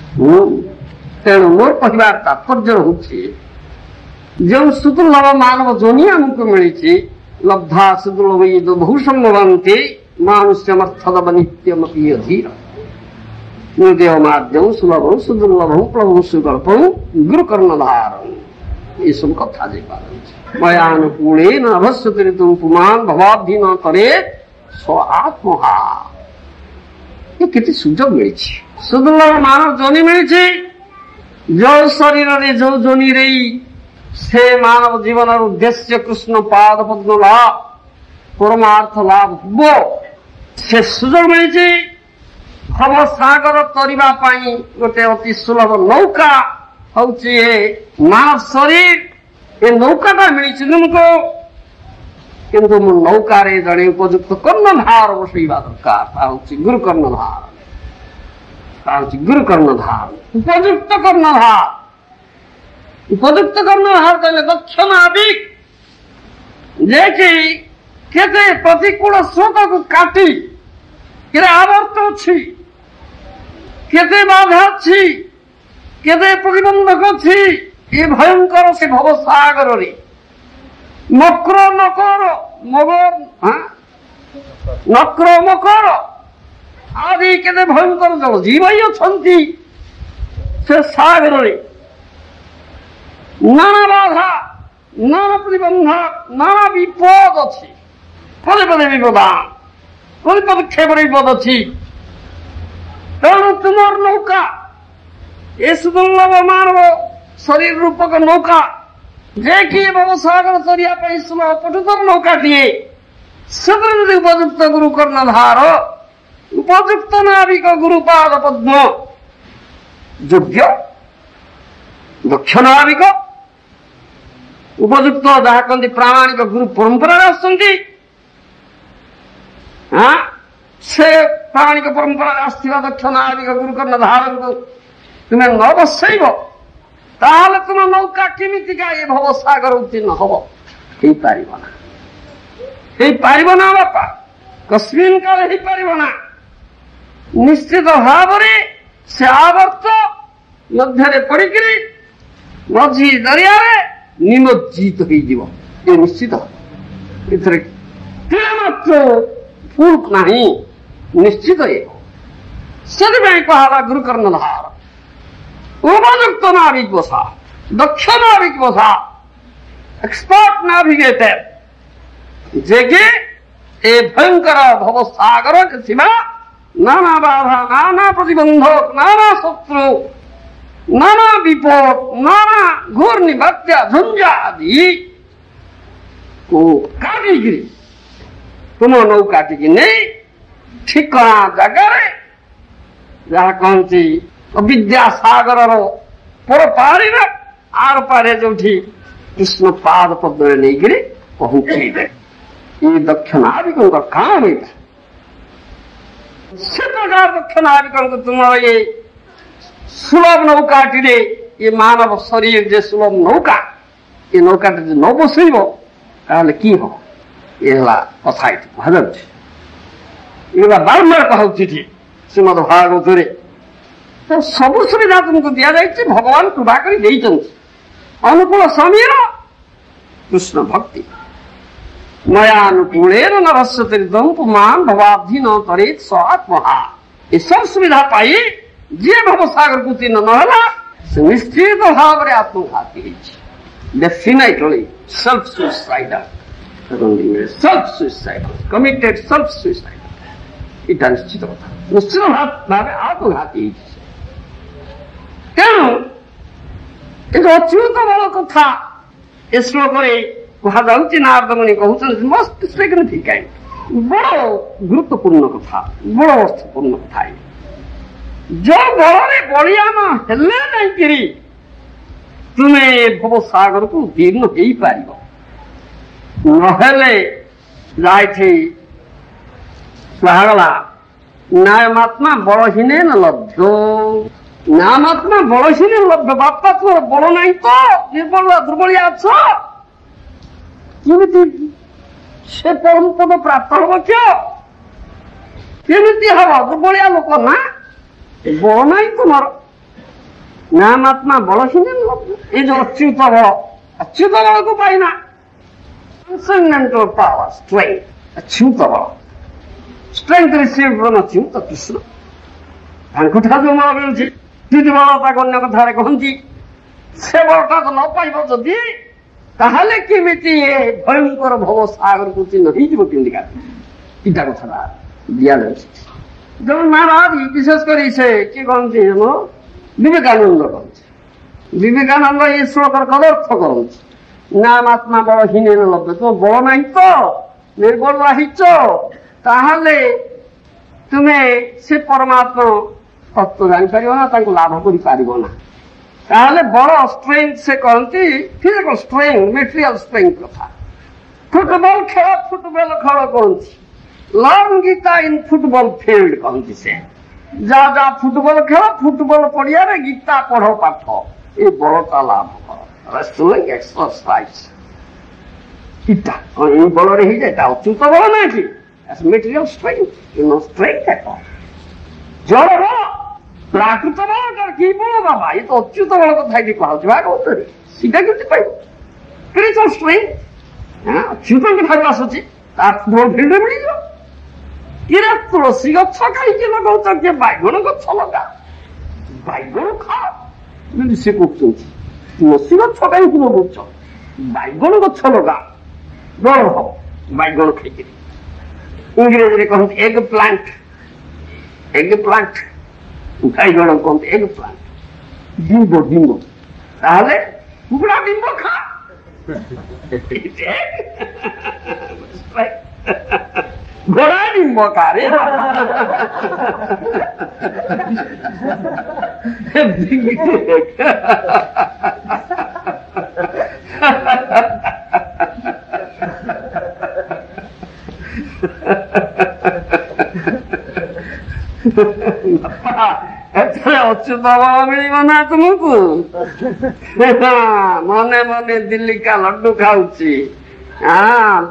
ତେଣୁ ମୋର କହିବାର ତାତ୍ପର୍ଯ୍ୟ ହଉଛି ଯେଉଁ ସୁଦୁର୍ଲଭ ମାନବ ଜନି ଆମକୁ ମିଳିଛି, ଲବ୍ଧା ସୁଦୁର୍ଲଭ ବହୁ ଭବନ୍ତି ମନୁଷ୍ୟମର୍ଥଦବ ନିତ୍ୟମପି ଅଧୀର ନିର୍ଦେହ ମାଧ୍ୟମ ସୁଲଭം ସୁଦୁର୍ଲଭം ପ୍ରଭୁ ସୁକଳ୍ପଂ ଗୁରୁକର୍ଣ୍ଣଧାରଂ। ଏସବୁ କଥା ଯାଇପାରୁଛି। ମୟାନୁକୂଳେ ନଭସ୍ୱତି ତୁମ ପୁମାନ୍ ଭବାବ୍ଧୀନ କରେ ସ୍ୱ ଆତ୍ମହା। ଏ କେତେ ସୁଯୋଗ ମିଳିଛି। ସୁଦୁର୍ଲଭ ମାନବ ଜନି ମିଳିଛି। ଯୋଉ ଶରୀରରେ ଯୋଉ ଜନିରେ ସେ ମାନବ ଜୀବନର ଉଦ୍ଦେଶ୍ୟ କୃଷ୍ଣ ପାଦ ପଦ୍ମ ଲାଭ, ପରମାର୍ଥ ଲାଭ ହବ, ସେ ସୁଯୋଗ ମିଳିଛି। ଭବସାଗର ତରିବା ପାଇଁ ଗୋଟେ ଅତି ସୁଲଭ ନୌକା ହଉଛି ଏ ମାନବ ଶରୀର। ଏ ନୌକାଟା ମିଳିଛି ତୁମକୁ, କିନ୍ତୁ ମୁଁ ନୌକାରେ ଜଣେ ଉପଯୁକ୍ତ କର୍ଣ୍ଣଧାର ବସେଇବା ଦରକାର। ତା ହଉଛି ଗୁରୁ କର୍ଣ୍ଣଧାର, ତା ହଉଛି ଗୁରୁ କର୍ଣ୍ଣଧାର, ଉପଯୁକ୍ତ କର୍ଣ୍ଣଧାର। ଉପଯୁକ୍ତ କର୍ଣ୍ଣଧାର କହିଲେ ଦକ୍ଷ ନାବିକ, ଯେ କି କେତେ ପ୍ରତିକୂଳ ସ୍ରୋତକୁ କାଟି କେତେ ଆବର୍ତ୍ତ ଅଛି, କେତେ ବାଧା ଅଛି, କେତେ ପ୍ରତିବନ୍ଧକ ଅଛି। ଏ ଭୟଙ୍କର ସେ ଭବସାଗରରେ ମକର ନକର ନକ୍ର ମକର ଆଦି କେତେ ଭୟଙ୍କର ଜଳ ଜୀବ ଅଛନ୍ତି ସେ ସାଗରରେ। ନାନା ବାଧା, ନାନା ପ୍ରତିବନ୍ଧ, ନାନା ବିପଦ ଅଛି। ପଦେ ପଦେ ବିପଦ, ପଦେ ପଦକ୍ଷେପରେ ବିପଦ ଅଛି। ତେଣୁ ତୁମର ନୌକା, ଏ ସୁଦୁର୍ଲଭ ମାନବ ଶରୀର ରୂପକ ନୌକା, ଯେ କି ଭବସାଗର ଚରିବା ପାଇଁ ସୁଲଭ ପଟୁତର ନୌକାଟିଏ, ସେଥିରେ ଯଦି ଉପଯୁକ୍ତ ଗୁରୁ କର୍ଣ୍ଣଧାର, ଉପଯୁକ୍ତ ନାବିକ ଗୁରୁପାଦ ପଦ୍ମ ଯୋଗ୍ୟ ଦକ୍ଷ ନାବିକ, ଉପଯୁକ୍ତ ଯାହା କହନ୍ତି ପ୍ରାମାଣିକ ଗୁରୁ ପରମ୍ପରାରେ ଆସୁଛନ୍ତି, ସେ ପ୍ରାମାଣିକ ପରମ୍ପରାରେ ଆସିଥିବା ଦକ୍ଷ ନାବିକ ଗୁରୁ କର୍ଣ୍ଣଧାରଙ୍କୁ ତୁମେ ନ ବସେଇବ, ତାହେଲେ ତୁମ ନୌକା କେମିତିକା ଏ ଭବସାଗର ଉତ୍ତୀର୍ଣ୍ଣ ହବ? ହେଇପାରିବ ନା, ହେଇପାରିବ ନା ବାପା, କସ୍ମିନ୍ କାଳେ ହେଇପାରିବ ନା। ନିଶ୍ଚିତ ଭାବରେ ସେ ଆବର୍ତ୍ତ ମଧ୍ୟରେ ପଡିକିରି ମଝି ଦରିଆରେ ନିମଜ୍ଜିତ ହେଇଯିବ, ଏ ନିଶ୍ଚିତ। ଏଥିରେ ମାତ୍ର ଫୁଟ ନାହିଁ, ନିଶ୍ଚିତ। ସେଥିପାଇଁ କୁହାହେଲା ଗୁରୁ କର୍ଣ୍ଣଧାର, ଉପଯୁକ୍ତ ନାବିକ ବସା, ଦକ୍ଷ ନାବିକ ବସା, ଏକ୍ସପର୍ଟ ନାଭିଗେଟର, ଯେ କି ଏ ଭୟଙ୍କର ଭବସାଗର ଥିବା ନାନା ବାଧା, ନାନା ପ୍ରତିବନ୍ଧକ, ନାନା ଶତ୍ରୁ, ନାନା ବିପଦ, ନାନା ଘୂର୍ଣ୍ଣି ବାତ୍ୟା ଝঞ্ঝা ଆଦି को काटिकी तुम नौकाटिकी नहीं ठिकଣା ଜାଗାରେ ଯାହା କହନ୍ତି ବିଦ୍ୟାସାଗର ପର ପାରିର ଆର ପାରେ ଯୋଉଠି କୃଷ୍ଣ ପାଦ ପଦ୍ମରେ ନେଇକିରି ପହଞ୍ଚେଇଲେ ଏ ଦକ୍ଷିଣାବିକଙ୍କ କାମ ଏଇଟା ସେ ପ୍ରକାର ଦକ୍ଷିଣାବିକଙ୍କୁ ତୁମର ଏ ସୁଲଭ ନୌକାଟିରେ ଏ ମାନବ ଶରୀର ଯେ ସୁଲଭ ନୌକା ଏ ନୌକାଟି ଯଦି ନ ବସେଇବ ତାହେଲେ କି ହବ ଏ ହେଲା କଥା ଏଠି କୁହାଯାଉଛି ଏଗୁଡ଼ା ବାରମ୍ବାର କହୁଛି ଏଠି ଶ୍ରୀମଦ ଭାଗବତରେ ତ ସବୁ ସୁବିଧା ତୁମକୁ ଦିଆଯାଇଛି ଭଗବାନ କୃପା କରି ଦେଇଛନ୍ତି ଅନୁକୂଳ ସମୀର କୃଷ୍ଣ ଭକ୍ତି ମୟାନୁକୂଳେନ ନରସ୍ୟ ତୀର୍ଥଂ ପୁମାନ୍ ଭବାବ୍ଧି ନ ତରେତ୍ ସ ଆତ୍ମହା ଏସବୁ ସୁବିଧା ପାଇ ଯିଏ ଭବସାଗରକୁ ଉତ୍ତୀର୍ଣ୍ଣ ନ ହେଲା ସେ ନିଶ୍ଚିତ ଭାବରେ ଆତ୍ମଘାତୀ ହେଇଛି definitely self suicidal self suicidal committed self suicidal ଏଇଟା ନିଶ୍ଚିତ କଥା ନିଶ୍ଚିତ ଭାବେ ଆତ୍ମଘାତୀ ହେଇଛି ତେଣୁ ଏ ଅଚ୍ୟୁତ ବଳ କଥା ଏ ଶ୍ଲୋକରେ କୁହାଯାଉଛି ନାରଦମୁନି କହୁଛନ୍ତି ମୋଷ୍ଟ ସିଗ୍ନିଫିକାଣ୍ଟ ବଡ଼ ଗୁରୁତ୍ୱପୂର୍ଣ୍ଣ କଥା ବଡ଼ ଅର୍ଥପୂର୍ଣ୍ଣ କଥା ଯୋଉ ବଳରେ ବଳିୟାନ ହେଲେ ଯାଇକିରି ତୁମେ ଭବସାଗରକୁ ଉତ୍ତୀର୍ଣ୍ଣ ହେଇପାରିବ ନହେଲେ ଯାଇଠି କୁହାଗଲା ନାୟମାତ୍ମା ବଳହୀନେନ ଲଭ୍ୟ ନାମାତ୍ମା ବଳହୀନ ଲଭ୍ୟ ବାପା ତୁମର ବଳ ନାହିଁ ତ ନିର୍ବଳ ଦୁର୍ବଳିଆ ଅଛ କେମିତି ସେ ପରମ ପଦ ପ୍ରାପ୍ତ ହବ କେମିତି ହବ ଦୁର୍ବଳିଆ ଲୋକ ନା ବଳ ନାହିଁ ତୁମର ନାମାତ୍ମା ବଳହୀନ ଲଭ୍ୟ ଏଇ ଯୋଉ ଅଚ୍ୟୁତ ବଳକୁ ପାଇନା ପାୱାର ଷ୍ଟ୍ରେଂଥ ଅଚ୍ୟୁତ ବଳ strength receive from Achyuta Krishna ତାଙ୍କଠାରୁ ଯୋଉ ବଳ ମିଳୁଛି ଯଦି ବଳ ତାକୁ ଅନ୍ୟ କଥାରେ କହନ୍ତି ସେ ବଳଟା ତ ନ ପାଇବ ଯଦି ତାହେଲେ କେମିତି ଏ ଭୟଙ୍କର ଭବ ସାଗରକୁ ଚିହ୍ନ ହେଇଯିବ କେମିତି ଏଇଟା କଥାଟା ଦିଆଯାଉଛି ଯୋଉ ମହାରାଜ ବିଶେଷ କରି ସେ କିଏ କହନ୍ତି ବିବେକାନନ୍ଦ କହନ୍ତି ବିବେକାନନ୍ଦ ଏ ଶ୍ଲୋକର କଦର୍ଥ କରନ୍ତି ନାମାତ୍ମା ବଳହୀନ ଲଭ୍ୟ ତୁମ ବଳ ନାହିଁ ତ ନିର୍ବଳ ହେଇଛ ତାହେଲେ ତୁମେ ସେ ପରମାତ୍ମା ତତ୍ତ୍ୱ ଜାଣିପାରିବ ନା ତାଙ୍କୁ ଲାଭ କରିପାରିବ ନା ତାହେଲେ ବଳ ଷ୍ଟ୍ରେଂଥ ସେ କହନ୍ତି ଫିଜିକାଲ ଷ୍ଟ୍ରେଂଥ ମେଟେରିଆଲ ଷ୍ଟ୍ରେଂଥ କଥା ଫୁଟବଲ ଖେଳ କହନ୍ତି learn Gita in football field କହନ୍ତି ସେ ଯାହା ଫୁଟବଲ ଖେଳ ଫୁଟବଲ ପଡିଆରେ ଗୀତା ପଢ ପାଠ ଏ ବଳଟା ଲାଭ କର ରେସଲିଂ ଏକ୍ସରସାଇଜ ଗୀତା କଣ ଏଇ ବଳରେ ହେଇଯାଏ ତା ଅଚ୍ୟୁତ ବଳ ନାହିଁ କି ମେଟେରିଆଲ ଷ୍ଟ୍ରେଂଥ ଷ୍ଟ୍ରେଂଥ ଜଳ ବଳ ପ୍ରାକୃତ ବଳ କି ବଳ ବାବା ଏ ତ ଅଚ୍ୟୁତ ବଳ କଥା ଏଠି କୁହାଯାଉଛି ଭାଗବତରେ ସେଇଟା କେମିତି ପାଇବ ଅଚ୍ୟୁତଙ୍କ ଠାରୁ ଆସୁଛି ତା ଫୁଟବଲ ଫିଲ୍ଡରେ ମିଳିଯିବ କିରେ ତୁଳସୀ ଗଛ କାହିଁକି ଲଗାଉଛ କିଏ ବାଇଗଣ ଗଛ ଲଗା ବାଇଗଣ ଖାଅ ବୋଲି ସେ କହୁଛନ୍ତି ତୁଳସୀ ଗଛ କାହିଁକି ଲଗାଉଛ ବାଇଗଣ ଗଛ ଲଗା ବଳ ହବ ବାଇଗଣ ଖାଇକିରି ଇଂରେଜୀରେ କହନ୍ତି ଏଗ୍ ପ୍ଲାଣ୍ଟ ବାଇଗଣ କହନ୍ତି ଏଗ୍ ପ୍ଲାଣ୍ଟ ଡିମ୍ବ ତାହେଲେ କୁକୁଡ଼ା ଡିମ୍ବ ଖା ଘୋଡ଼ା ଡିମ୍ବ ଖାରେ ଏଥିରେ ଅଚ୍ୟୁତ ବଳ ମିଳିବ ନା ତୁମକୁ ମନେ ମନେ ଦିଲ୍ଲୀକା ଲଡୁ ଖାଉଛି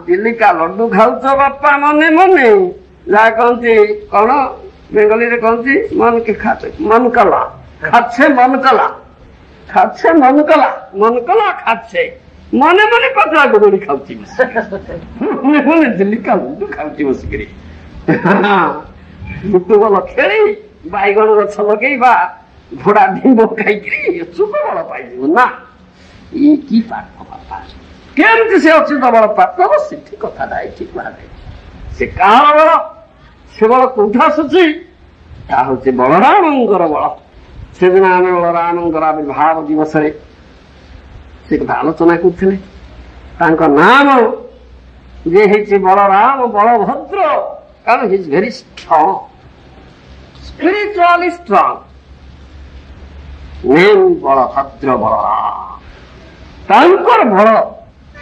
ଦିଲ୍ଲୀକା ଲଡୁ ଖାଉଛ ବାପା ମନେ ମନେ ଯାହା କହନ୍ତି କଣ ବେଙ୍ଗଲୀରେ କହନ୍ତି ମନ କଲା ଖାচ্ছে ମନେ ମନେ ପତଳା ଗୋଡି ଖାଉଛି ମନେ ମନେ ଦିଲ୍ଲୀକା ଲଡୁ ଖାଉଛି ବସିକିରି ଫୁଟବଲ ଖେଳି ବାଇଗଣ ଗଛ ଲଗେଇବା ଘୋଡା ଡିମ୍ବ ଖାଇକିରି ଅଚ୍ୟୁତ ବଳ ପାଇଯିବ ନା ଇଏ କି ପାଠ ବାପା କେମିତି ସେ ଅଚ୍ୟୁତ ବଳ ପ୍ରାପ୍ତ ହବ ସେଠି କଥାଟା ଏଠି କୁହାଯାଇଛି ସେ କାହାର ବଳ ସେ ବଳ କୋଉଠୁ ଆସୁଛି ତାହା ହଉଛି ବଳରାମଙ୍କର ବଳ ସେଦିନ ଆମେ ବଳରାମଙ୍କର ଆବିର୍ଭାବ ଦିବସରେ ସେ କଥା ଆଲୋଚନା କରୁଥିଲେ ତାଙ୍କ ନାମ ଯେ ହେଇଛି ବଳରାମ ବଳଭଦ୍ର, କାରଣ he is very strong, spiritually strong. Name Balabhadra Balaram, ତାଙ୍କର ବଳ,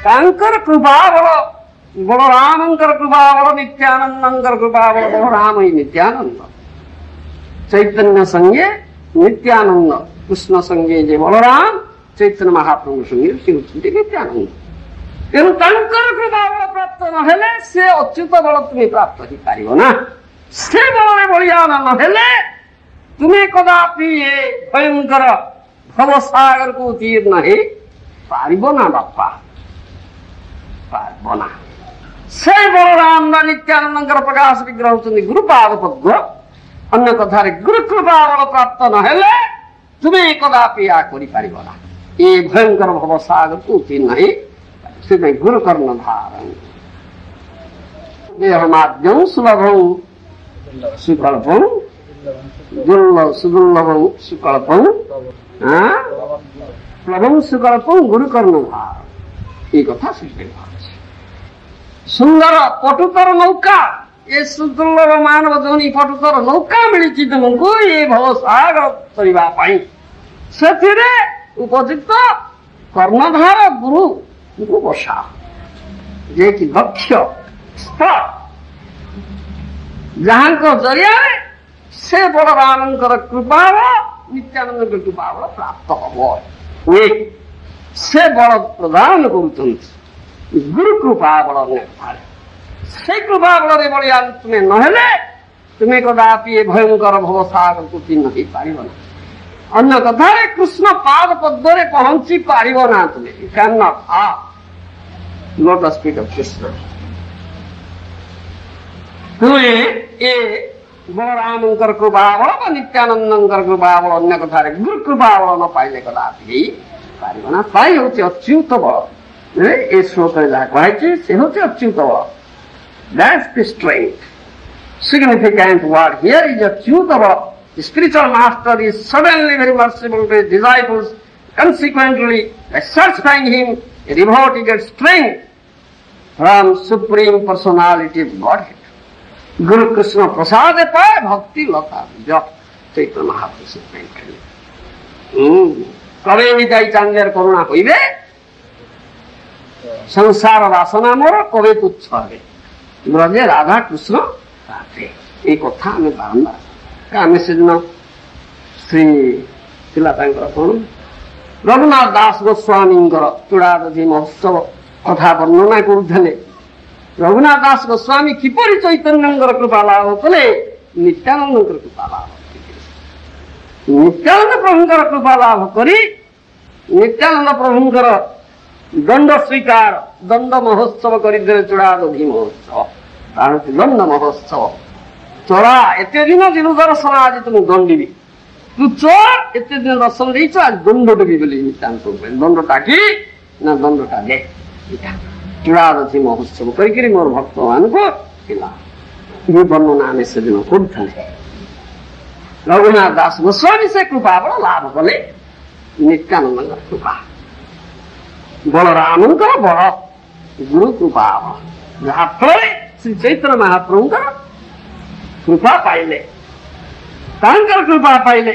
ତାଙ୍କର କୃପା ବଳ, ବଳରାମଙ୍କର କୃପା ବଳ, ନିତ୍ୟାନନ୍ଦଙ୍କର କୃପା ବଳ। ବଳରାମ ହିଁ ନିତ୍ୟାନନ୍ଦ, ଚୈତନ୍ୟ ସଙ୍ଗେ ନିତ୍ୟାନନ୍ଦ, କୃଷ୍ଣ ସଙ୍ଗେ ଯେ ବଳରାମ, ଚୈତନ୍ୟ ମହାପ୍ରଭୁ ସଙ୍ଗେ ସେ ହେଉଛନ୍ତି ନିତ୍ୟାନନ୍ଦ। ତେଣୁ ତାଙ୍କର କୃପା ବଳ ପ୍ରାପ୍ତ ନହେଲେ ସେ ଅଚ୍ୟୁତ ବଳ ତୁମେ ପ୍ରାପ୍ତ ହେଇପାରିବ ନା। ସେ ବଳରେ ବଳିୟାନ ନହେଲେ ତୁମେ କଦାପି ଏ ଭୟଙ୍କର ଭବସାଗରକୁ ଉତ୍ତୀର୍ଣ୍ଣ ହେଇ ପାରିବ ନା ବାପା, ପାରିବ ନା। ସେ ବଳରାମ ବା ନିତ୍ୟାନନ୍ଦଙ୍କର ପ୍ରକାଶ ବିଗ୍ରହ ହେଉଛନ୍ତି ଗୁରୁପାଦ ପଦ୍ମ। ଅନ୍ୟ କଥାରେ ଗୁରୁ କୃପା ବଳ ପ୍ରାପ୍ତ ନହେଲେ ତୁମେ କଦାପି ଆ କରିପାରିବ ନା। ଏ ଭୟଙ୍କର ଭବସାଗରକୁ ଉତ୍ତୀର୍ଣ୍ଣ ହେଇ ସେଥିପାଇଁ ଗୁରୁ କର୍ଣ୍ଣ ଧାରଣ ଦେହମାଦ୍ୟଂ ସୁଲଭଂ ସୁକଳ୍ପଂ ସୁଦୁର୍ଲଭଂ ସୁକଳ୍ପଂ ପ୍ଲବଂ ସୁକଳ୍ପଂ ଗୁରୁ କର୍ଣ୍ଣ ଧାରଣ। এই কথা সৃষ্টি হচ্ছে। সুন্দর পটুতর নৌকা, ଏ ସୁଦୁର୍ଲଭ ମାନବ ଯୋନି ପଟୁତର ନୌକା ମିଳିଛି ତୁମକୁ ଏ ଭବସାଗର କରିବା ପାଇଁ। ସେଥିରେ ଉପଯୁକ୍ତ କର୍ଣ୍ଣଧାର ଗୁରୁଙ୍କୁ ବସା, ଯିଏକି ଦକ୍ଷ ସ୍ପଟ, ଯାହାଙ୍କ ଜରିଆରେ ସେ ବଳରାମଙ୍କର କୃପାବଳ, ନିତ୍ୟାନନ୍ଦଙ୍କ କୃପାବଳ ପ୍ରାପ୍ତ ହବ। ସେ ବଳ ପ୍ରଦାନ କରୁଛନ୍ତି ଗୁରୁ କୃପାବଳ ନେବାରେ। ସେ କୃପାବଳରେ ବଳିୟାନ ତୁମେ ନହେଲେ ତୁମେ କଦାପି ଏ ଭୟଙ୍କର ଭବସାଗରକୁ ଚିହ୍ନ ହେଇପାରିବ ନା। ଅନ୍ୟ କଥାରେ କୃଷ୍ଣ ପାଦ ପଦ୍ମରେ ପହଞ୍ଚି ପାରିବ ନା ତୁମେ। You cannot have lotus feet of Krishna। ତୁମେ ଏ ବଳରାମଙ୍କର କୃପାବଳ ବା ନିତ୍ୟାନନ୍ଦଙ୍କର କୃପାବଳ, ଅନ୍ୟ କଥାରେ ଗୁରୁ କୃପାବଳ ନ ପାଇଲେ କଦାପି ହେଇପାରିବ ନା। ତାଇ ହେଉଛି ଅଚ୍ୟୁତ ବଳ। ଏ ଶ୍ଲୋକରେ ଯାହା କୁହାଯାଇଛି ସେ ହେଉଛି ଅଚ୍ୟୁତ ବଳ। That's the strength. Significant word here is achyuta bala. The spiritual master is suddenly very merciful to his disciples. Consequently, by satisfying him, a devotee gets strength from Supreme Personality of Godhead. Guru Krishna Prasade paye bhakti lata jap Chaitanya Mahaprabhu mentioned. Kave hidai chanjar karuna hoibe sansara vasana mora kave tuchha habe ব্রজে রাধা কৃষ্ণ রাধে। এই কথা আমি বারম্বার, ଆମେ ସେଦିନ ଶ୍ରୀ ଥିଲା ତାଙ୍କର କଣ ରଘୁନାଥ ଦାସ ଗୋସ୍ୱାମୀଙ୍କର ଚୂଡ଼ାଦଧି ମହୋତ୍ସବ କଥା ବର୍ଣ୍ଣନା କରୁଥିଲେ। ରଘୁନାଥ ଦାସ ଗୋସ୍ୱାମୀ କିପରି ଚୈତନ୍ୟଙ୍କର କୃପା ଲାଭ କଲେ? ନିତ୍ୟାନନ୍ଦଙ୍କର କୃପା ଲାଭ କଲେ। ନିତ୍ୟାନନ୍ଦ ପ୍ରଭୁଙ୍କର କୃପା ଲାଭ କରି ନିତ୍ୟାନନ୍ଦ ପ୍ରଭୁଙ୍କର ଦଣ୍ଡ ସ୍ୱୀକାର, ଦଣ୍ଡ ମହୋତ୍ସବ କରିଦେଲେ। ଚୂଡ଼ାଦଧି ମହୋତ୍ସବ ତାର ହେଉଛି ଦଣ୍ଡ ମହୋତ୍ସବ। ଚୋରା ଏତେ ଦିନ ଦିନ ଦର୍ଶନ, ଆଜି ତୁମକୁ ଦଣ୍ଡିବି। ତୁ ଚୋର ଏତେ ଦିନ ଦର୍ଶନ ଦେଇଛୁ, ଆଜି ଦଣ୍ଡ ଦେବି ବୋଲି ନିତ୍ୟାନ୍ତ ଦଣ୍ଡଟା କି ନା ଦଣ୍ଡଟା ଦେ। ଚୂଡ଼ାଦଧି ମହୋତ୍ସବ କରିକିରି ମୋର ଭକ୍ତମାନଙ୍କୁ ଥିଲା। ଏ ବର୍ଣ୍ଣନା ଆମେ ସେଦିନ କରୁଥିଲେ। ରଘୁନାଥ ଦାସ ଗୋସ୍ୱାମୀ ସେ କୃପା ବଳ ଲାଭ କଲେ, ନିତ୍ୟାନନ୍ଦଙ୍କର କୃପା, ବଳରାମଙ୍କର ବଳ, ଗୁରୁ କୃପା ବଳ, ଯାହା ଫଳରେ ଶ୍ରୀ ଚୈତନ୍ୟ ମହାପ୍ରଭୁଙ୍କର କୃପା ପାଇଲେ, ତାଙ୍କର କୃପା ପାଇଲେ।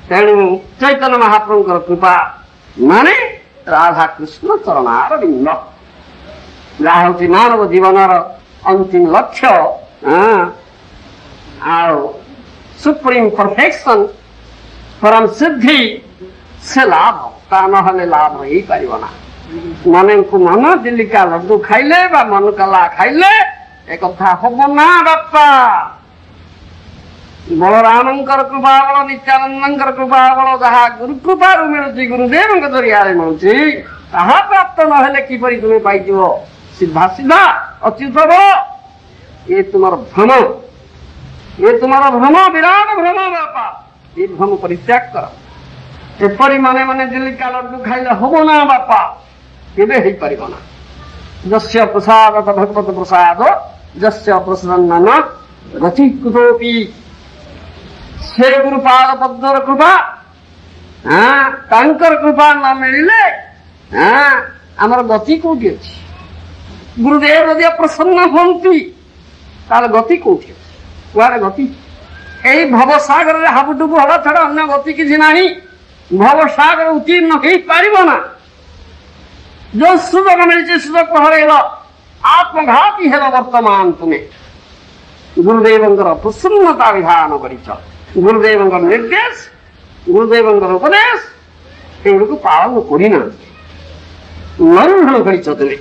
ତେଣୁ ଚୈତନ୍ୟ ମହାପ୍ରଭୁଙ୍କର କୃପା ମାନେ ରାଧାକୃଷ୍ଣ ଚରଣାର ବିନ୍ଦ, ଯାହା ହେଉଛି ମାନବ ଜୀବନର ଅନ୍ତିମ ଲକ୍ଷ୍ୟ। ଆଉ ସୁପ୍ରିମ ପରଫେକ୍ସନ, ପରମ ସିଦ୍ଧି, ସେ ଲାଭ, ତା ନହେଲେ ଲାଭ ହେଇପାରିବ ନା। ମନକୁ ମନ ଚିଲିକା ଲଡୁ ଖାଇଲେ ବା ମନକଲା ଖାଇଲେ একথা হব না বাপ্পা। বলরামଙ୍କର କୃପା ବଳ, ନିତ୍ୟାନନ୍ଦଙ୍କର କୃପା ବଳ ଯାହା ଗୁରୁ କୃପାରୁ ମିଳୁଛି, ଗୁରୁଦେବଙ୍କ ଜରିଆରେ ମିଳୁଛି, ତାହା ପ୍ରାପ୍ତ ନହେଲେ କିପରି ତୁମେ ପାଇଯିବ ସିଧା ସିଧା ଅଚ୍ୟୁତ ବଳ? ଏ ତୁମର ଭ୍ରମ, ଏ ତୁମର ଭ୍ରମ, ବିରାଟ ଭ୍ରମ ବାପା। ଏ ଭ୍ରମ ପରିତ୍ୟାଗ କର। ଏପରି ମନେ ମନେ ଚିଲିକା ଲଡୁ ଖାଇଲେ ହବ ନା ବାପା, କେବେ ହେଇପାରିବ ନା। ଯସ୍ୟ ପ୍ରସାଦ ଭଗବତ ପ୍ରସାଦ, ଯସ୍ୟ ପ୍ରସନ୍ନ ଗତି କୁତୋପି। ସେ ଗୁରୁପାଦ ପଦ୍ମର କୃପା, ତାଙ୍କର କୃପା ନ ମିଳିଲେ ଆମର ଗତି କୋଉଠି ଅଛି? ଗୁରୁଦେବ ଯଦି ପ୍ରସନ୍ନ ହୁଅନ୍ତି ତାହେଲେ ଗତି କୋଉଠି? କୁଆଡେ ଗତି? ଏଇ ଭବସାଗରରେ ହାବୁଡୁବୁ ହବା ଛଡା ଅନ୍ୟ ଗତି କିଛି ନାହିଁ। ଭବସାଗର ଉତ୍ତୀର୍ଣ୍ଣ ହେଇପାରିବ ନା। ଯୋଉ ସୁଯୋଗ ମିଳିଛି ସୁଯୋଗ ହରେଇଲ, ଆତ୍ମଘାତୀ ହେଲ ବର୍ତ୍ତମାନ ତୁମେ। ଗୁରୁଦେବଙ୍କର ପ୍ରସନ୍ନତା ବିଧାନ କରିଛ, ଗୁରୁଦେବଙ୍କର ନିର୍ଦ୍ଦେଶ, ଗୁରୁଦେବଙ୍କର ଉପଦେଶ ଏଗୁଡିକୁ ପାଳନ କରିନାହାନ୍ତି, ଲଙ୍ଘନ କରିଛ ତୁମେ।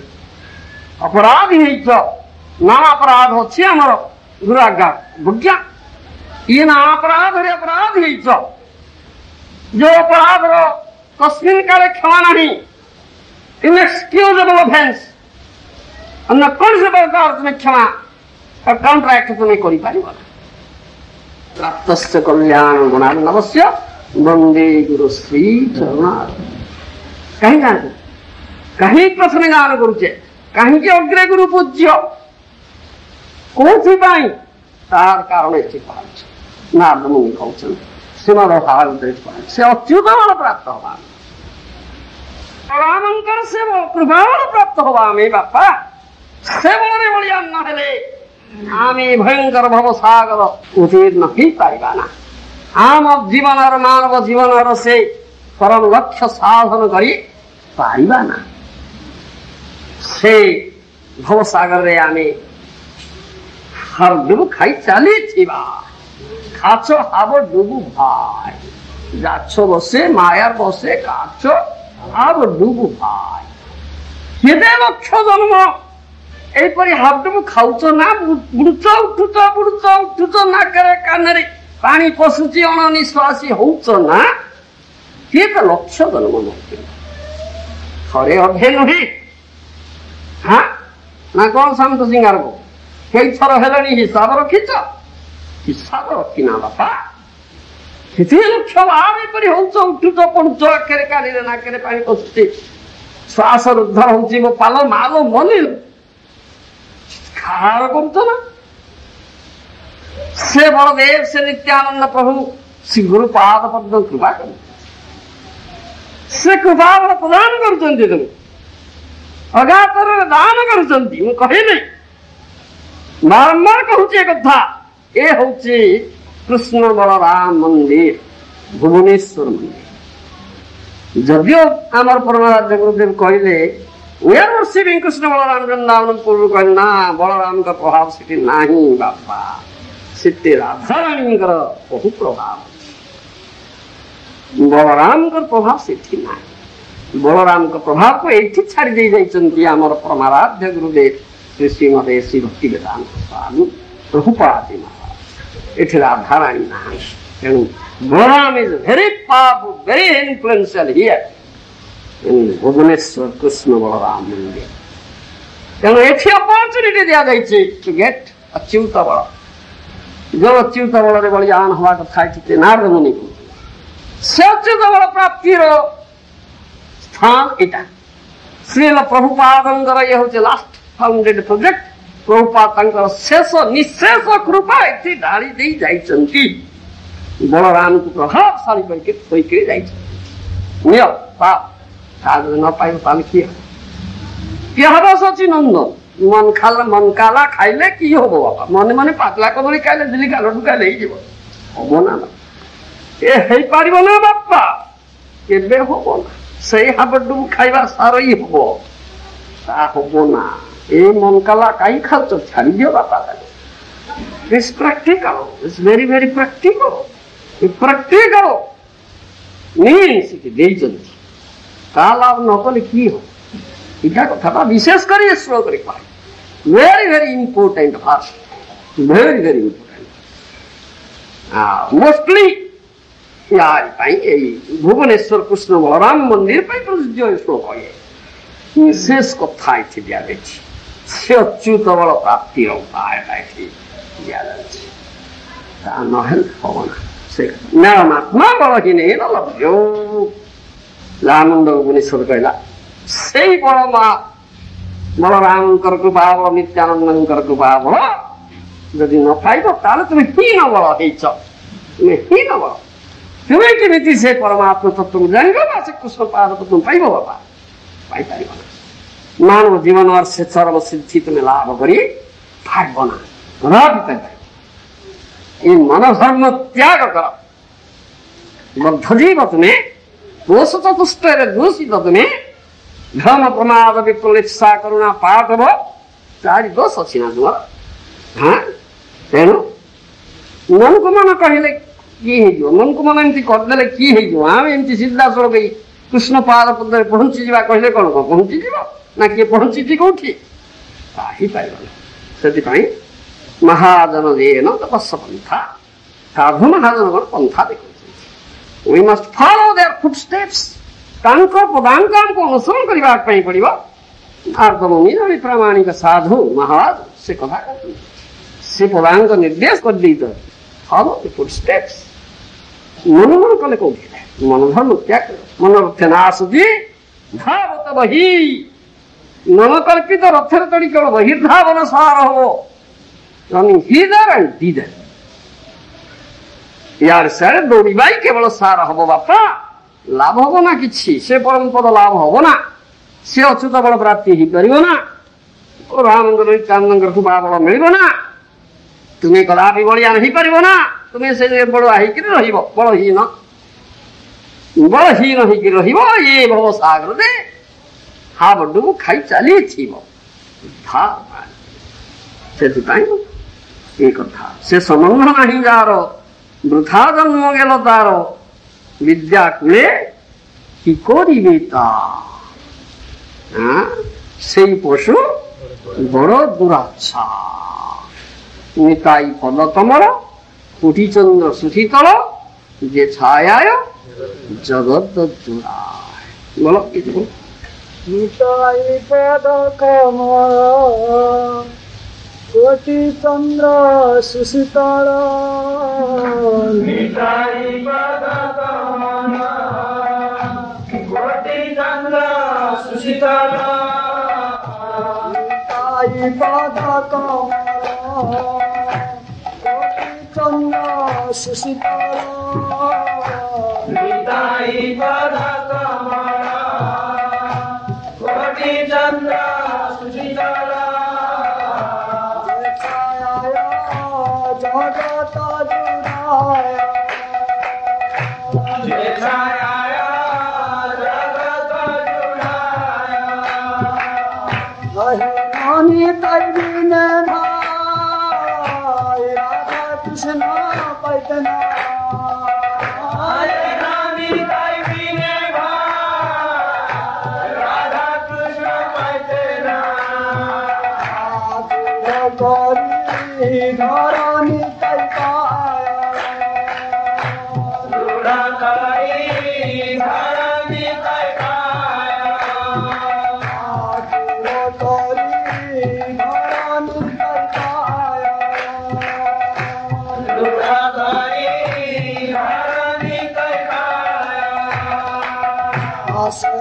ଅପରାଧୀ ହେଇଛ। ନା ଅପରାଧ ଅଛି ଆମର ଗୁରୁ ଆଜ୍ଞା ବୁଝା। ଇଏ ନା ଅପରାଧରେ ଅପରାଧୀ ହେଇଛ। ଯୋଉ ଅପରାଧର ତସ୍ମିନ୍ କାଳେ କ୍ଷମା ନାହିଁ, inexcusable offense, ଅନ୍ୟ କୌଣସି ପ୍ରକାର ତୁମେ କ୍ଷମା କଣ୍ଟ୍ରାକ୍ଟ ତୁମେ କରିପାରିବ ନା। ପ୍ରାପ୍ତସ୍ୟ କଲ୍ୟାଣ ଗୁଣାର୍ଣ୍ଣବସ୍ୟ ବନ୍ଦେ ଗୁରୁ ଶ୍ରୀ ଚରଣାର। କାହିଁ ଜାଣୁ? କାହିଁ ପ୍ରଥମେ ଗାନ କରୁଛେ? କାହିଁକି ଅଗ୍ରେ ଗୁରୁ ପୂଜ୍ୟ? କୋଉଥିପାଇଁ? ତାର କାରଣ ଏଠି କୁହାଯାଉଛି। ନାରଦ ମୁନି କହୁଛନ୍ତି, ଶ୍ରୀମଦ ଭାଗବତରେ କୁହାଯାଉଛି, ସେ ଅଚ୍ୟୁତ ବଳ ପ୍ରାପ୍ତ ହବା, ରାମଙ୍କର ସେ କୃପା ବଳ ପ୍ରାପ୍ତ ହବା ଆମେ ବାପା। ସେ ବଳରେ ବଳିଆ ନ ହେଲେ ଆମେ ଭୟଙ୍କର ଭବସାଗର ଉତ୍ତୀର୍ଣ୍ଣ ହେଇପାରିବା ନା। ଆମ ଜୀବନର ମାନବ ଜୀବନର ସେ ପରମ ଲକ୍ଷ୍ୟ ସାଧନ କରି ପାରିବା ନା। ସେ ଭବସାଗରରେ ଆମେ ହାବୁଡୁବୁ ଖାଇ ଚାଲିଥିବା। କାଛ ହାବ ଡୁବୁ ଭାଇ, ଗାଛ ବସେ ମାୟାର ବସେ କାଛ ହାବ ଡୁବୁ ଭାଇ। କେତେ ଲକ୍ଷ ଜନ୍ମ ଏଇପରି ହାବୁଡୁବୁ ଖାଉଛ ନା? ବୁଡୁଛ ଉଠୁଛ, ବୁଡୁଛ ଉଠୁଛ, ନାକରେ କାନରେ ପାଣି ପଶୁଛି, ଅଣନିଶ୍ୱାସୀ ହଉଛ ନା? କେତେ ଲକ୍ଷ ଜନ୍ମ ନଉଛି? ଥରେ ଅଧେ ନୁହେଁ। ହଁ ନା କଣ ଶାନ୍ତ ସିଂହାର ବୋ? କେଇଥର ହେଲେଣି ହିସାବ ରଖିଛ? ହିସାବ ରଖିନା ବାପା। କେତେ ଲକ୍ଷ ବାର ଏପରି ହଉଛ, ଉଠୁଛ, ପଡୁଛ, ଆଖରେ କାନିରେ ନାକରେ ପାଣି ପଶୁଛି, ଶ୍ୱାସ ରୁଦ୍ଧ ହଉଛି, ମୋ ପାଲ ମାଲ ମନିଲ ଖାର କରୁଛ ନା। ସେ ବଳଦେବ, ସେ ନିତ୍ୟାନନ୍ଦ ପ୍ରଭୁ ଶ୍ରୀ ଗୁରୁପାଦ ପଦ୍ମ କୃପା କରୁ, ସେ କୃପା ବଳ ପ୍ରଦାନ କରୁଛନ୍ତି। ତୁମେ ଅଗାତରେ ଦାନ କରୁଛନ୍ତି। ମୁଁ କହିନି, ବାରମ୍ବାର କହୁଛି ଏ କଥା। ଏ ହଉଛି କୃଷ୍ଣ ବଳରାମ ମନ୍ଦିର, ଭୁବନେଶ୍ୱର ମନ୍ଦିର। ଯଦିଓ ଆମର ପରମାରାଧ୍ୟ ଗୁରୁଦେବ କହିଲେ we are worshiping Krishna Balaram Vrindavan, ପୂର୍ବରୁ କହିଲେ ନା ବଳରାମଙ୍କ ପ୍ରଭାବ ସେଠି ନାହିଁ ବାପା, ସେଠି ରାଧାରାଣୀଙ୍କର ବହୁ ପ୍ରଭାବ ଅଛି। ବଳରାମଙ୍କର ପ୍ରଭାବ ସେଠି ନାହିଁ। ବଳରାମଙ୍କ ପ୍ରଭାବକୁ ଏଇଠି ଛାଡ଼ି ଦେଇ ଯାଇଛନ୍ତି ଆମର ପରମାରାଧ୍ୟ ଗୁରୁଦେବ ଶ୍ରୀ ଶ୍ରୀମଦେ ଶ୍ରୀ ଭକ୍ତି ବେଦାନ୍ତ ସ୍ୱାମୀ ପ୍ରଭୁପାଦ ମହାରାଜ। ଏଠି ରାଧାରାଣୀ ନାହିଁ। ତେଣୁ Balaram is very powerful, very influential here in Bhubaneswar Krishna Balaram ମନ୍ଦିର। ତେଣୁ ଏଠି ଅପରଚୁନିଟି ଦିଆଯାଇଛି ଟୁ ଗେଟ୍ ଅଚ୍ୟୁତ ବଳ। ଯୋଉ ଅଚ୍ୟୁତ ବଳରେ ବଳିଦାନ ହବା କଥା ଏଠି ନାରଦ ମୁନି କହୁଛନ୍ତି। ସେ ଅଚ୍ୟୁତ ବଳ ପ୍ରାପ୍ତିର ସ୍ଥାନ ଏଇଟା। ଶ୍ରୀଲ ପ୍ରଭୁପାଦଙ୍କର ଇଏ ହଉଛି ଲାଷ୍ଟ ଫାଉଣ୍ଡେଡ୍ ପ୍ରୋଜେକ୍ଟ। ପ୍ରଭୁପାଦ ତାଙ୍କର ଶେଷ ନିଃଶେଷ କୃପା ଏଠି ଢାଳି ଦେଇ ଯାଇଛନ୍ତି। ବଳରାମକୁ ପ୍ରଭାବଶାଳୀ କରିକି ଥୋଇକିରି ଯାଇଛନ୍ତି। ନିଅ ପାପ, ନ ପାଇବ ତାହେଲେ କିଏ ହବ? କିଏ ହବ? ସଚି ନନ୍ଦନ ମନ କାଲା ଖାଇଲେ କି ହବ ବାପା? ମନେ ମନେ ପାତଲା କଦଳୀ ଖାଇଲେ, ଦିଲ୍ଲୀ ଲଡୁ ଖାଇଲେ ହେଇଯିବ? ହବ ନା? ଏ ହେଇପାରିବ ନା ବାପା, କେବେ ହବ ନା? ସେଇ ହାବୁଡୁବୁ ଖାଇବା ସାର ହିଁ ହବ, ତା ହବ ନା। ଏ ମନ କାଲା କାହିଁ ଖାଉଛ? ଛାଡ଼ି ଦିଅ ବାପା। It's practical. It's very, very practical. Practical means ସେଠି ଦେଇଛନ୍ତି। ତା ଲାଭ ନ କଲେ କି ହବ? ଏଇଟା କଥାଟା ବିଶେଷ କରି ଶ୍ଲୋକରେ କହେ। Very very important verse, very very important. Mostly ୟାରି ପାଇଁ ଏଇ ଭୁବନେଶ୍ୱର କୃଷ୍ଣ ବଳରାମ ମନ୍ଦିର ପାଇଁ ପ୍ରସିଦ୍ଧ ଏ ଶ୍ଲୋକ। ବିଶେଷ କଥା ଏଠି ଦିଆଯାଇଛି। ସେ ଅଚ୍ୟୁତ ବଳ ପ୍ରାପ୍ତିର ଉପାୟଟା ଏଠି ଦିଆଯାଉଛି। ତା ନହେଲେ ହବ ନା। ସେ ମ୍ୟାମାତ୍ମା ବଳହୀନ ଲଭ୍ୟ। ରାମନନ୍ଦ ଭୁବନେଶ୍ୱର କହିଲା ସେଇ ବଳ ମା ବଳରାମଙ୍କର କୃପା ବଳ, ନିତ୍ୟାନନ୍ଦଙ୍କର କୃପା ବଳ ଯଦି ନ ପାଇବ ତାହେଲେ ତୁମେ ହୀନ ବଳ ହେଇଛ। ତୁମେ ହୀନ ବଳ। ତୁମେ କେମିତି ସେ ପରମାତ୍ମା ତତ୍ତ୍ୱକୁ ଜାଣିବ ବା ସେ କୃଷ୍ଣ ପାଦ ତତ୍ତ୍ୱ ପାଇବ ବାପା? ପାଇପାରିବ ନା। मानव जीवन से चरम सिद्धि तुम्हें लाभ करी पाइब ना ये मनोधर्म त्याग कर बद्ध जीव तुम्हें दोष चतुष्ट दूषित तुम्हें भ्रम प्रमाद विप्रलिप्सा करुणा पाटव चारि दोष अच्छी ना तुम हाँ तेणु मन को मन कहले मन को मन एमती करदे किए आम एमती सीधा सड़क कृष्ण पाद पद पहुंची जा कहले कौन कौन पहुंची जीव ना किए पहुंची कौटी पाइब से महाजन देन तपस्व पंथा साधु महाजन पंथा देखते We must follow their footsteps. तांकर पदांकाम को अनुसरण करने पड़ो आर्दमुनि प्रामाणिक साधु महाराज से कथा करते से पदांक निर्देश कर दी तो फॉलो द फुटस्टेप्स मनोमन कले कौटी मनोधर्म त्याग मनोरथ नाश दी धावत बही मनकल्पित रथर तड़ी केवल बहिर्धावन सार हो रनिंग हिदर एंड दीदर यार सारे दौड़ाई केवल सार हम बापा लाभ हम ना कि परम पद लाभ हम ना सी अच्युत बल प्राप्ति हो पार ना रामचंद्र नित्यानंद कृपा बल मिल ना तुम्हें कदापि बलियान हो पार ना तुम्हें से बड़ होकर बलहीन होकर ये भव सागर दे हाबडू खाई चली से कथा से संबंध नहीं जार वृथा जन्म गेल तार विद्या कूले कि से पशु बड़ दुराच्छा निताई पद कमल कुटीचंद्र सुशीतल जे छाया जगत जुड़ाय बोलो निताई पद कमल कोटि चंद्र सुशीतल निताई पद कमल कोटि चंद्र सुशीतल निताई पद कमल कोटि चंद्र सुशीतल निताई पद कमल कोटि चंद्र सुशीतल कृष्ण पैतना राधा कृष्ण पैतना धरणी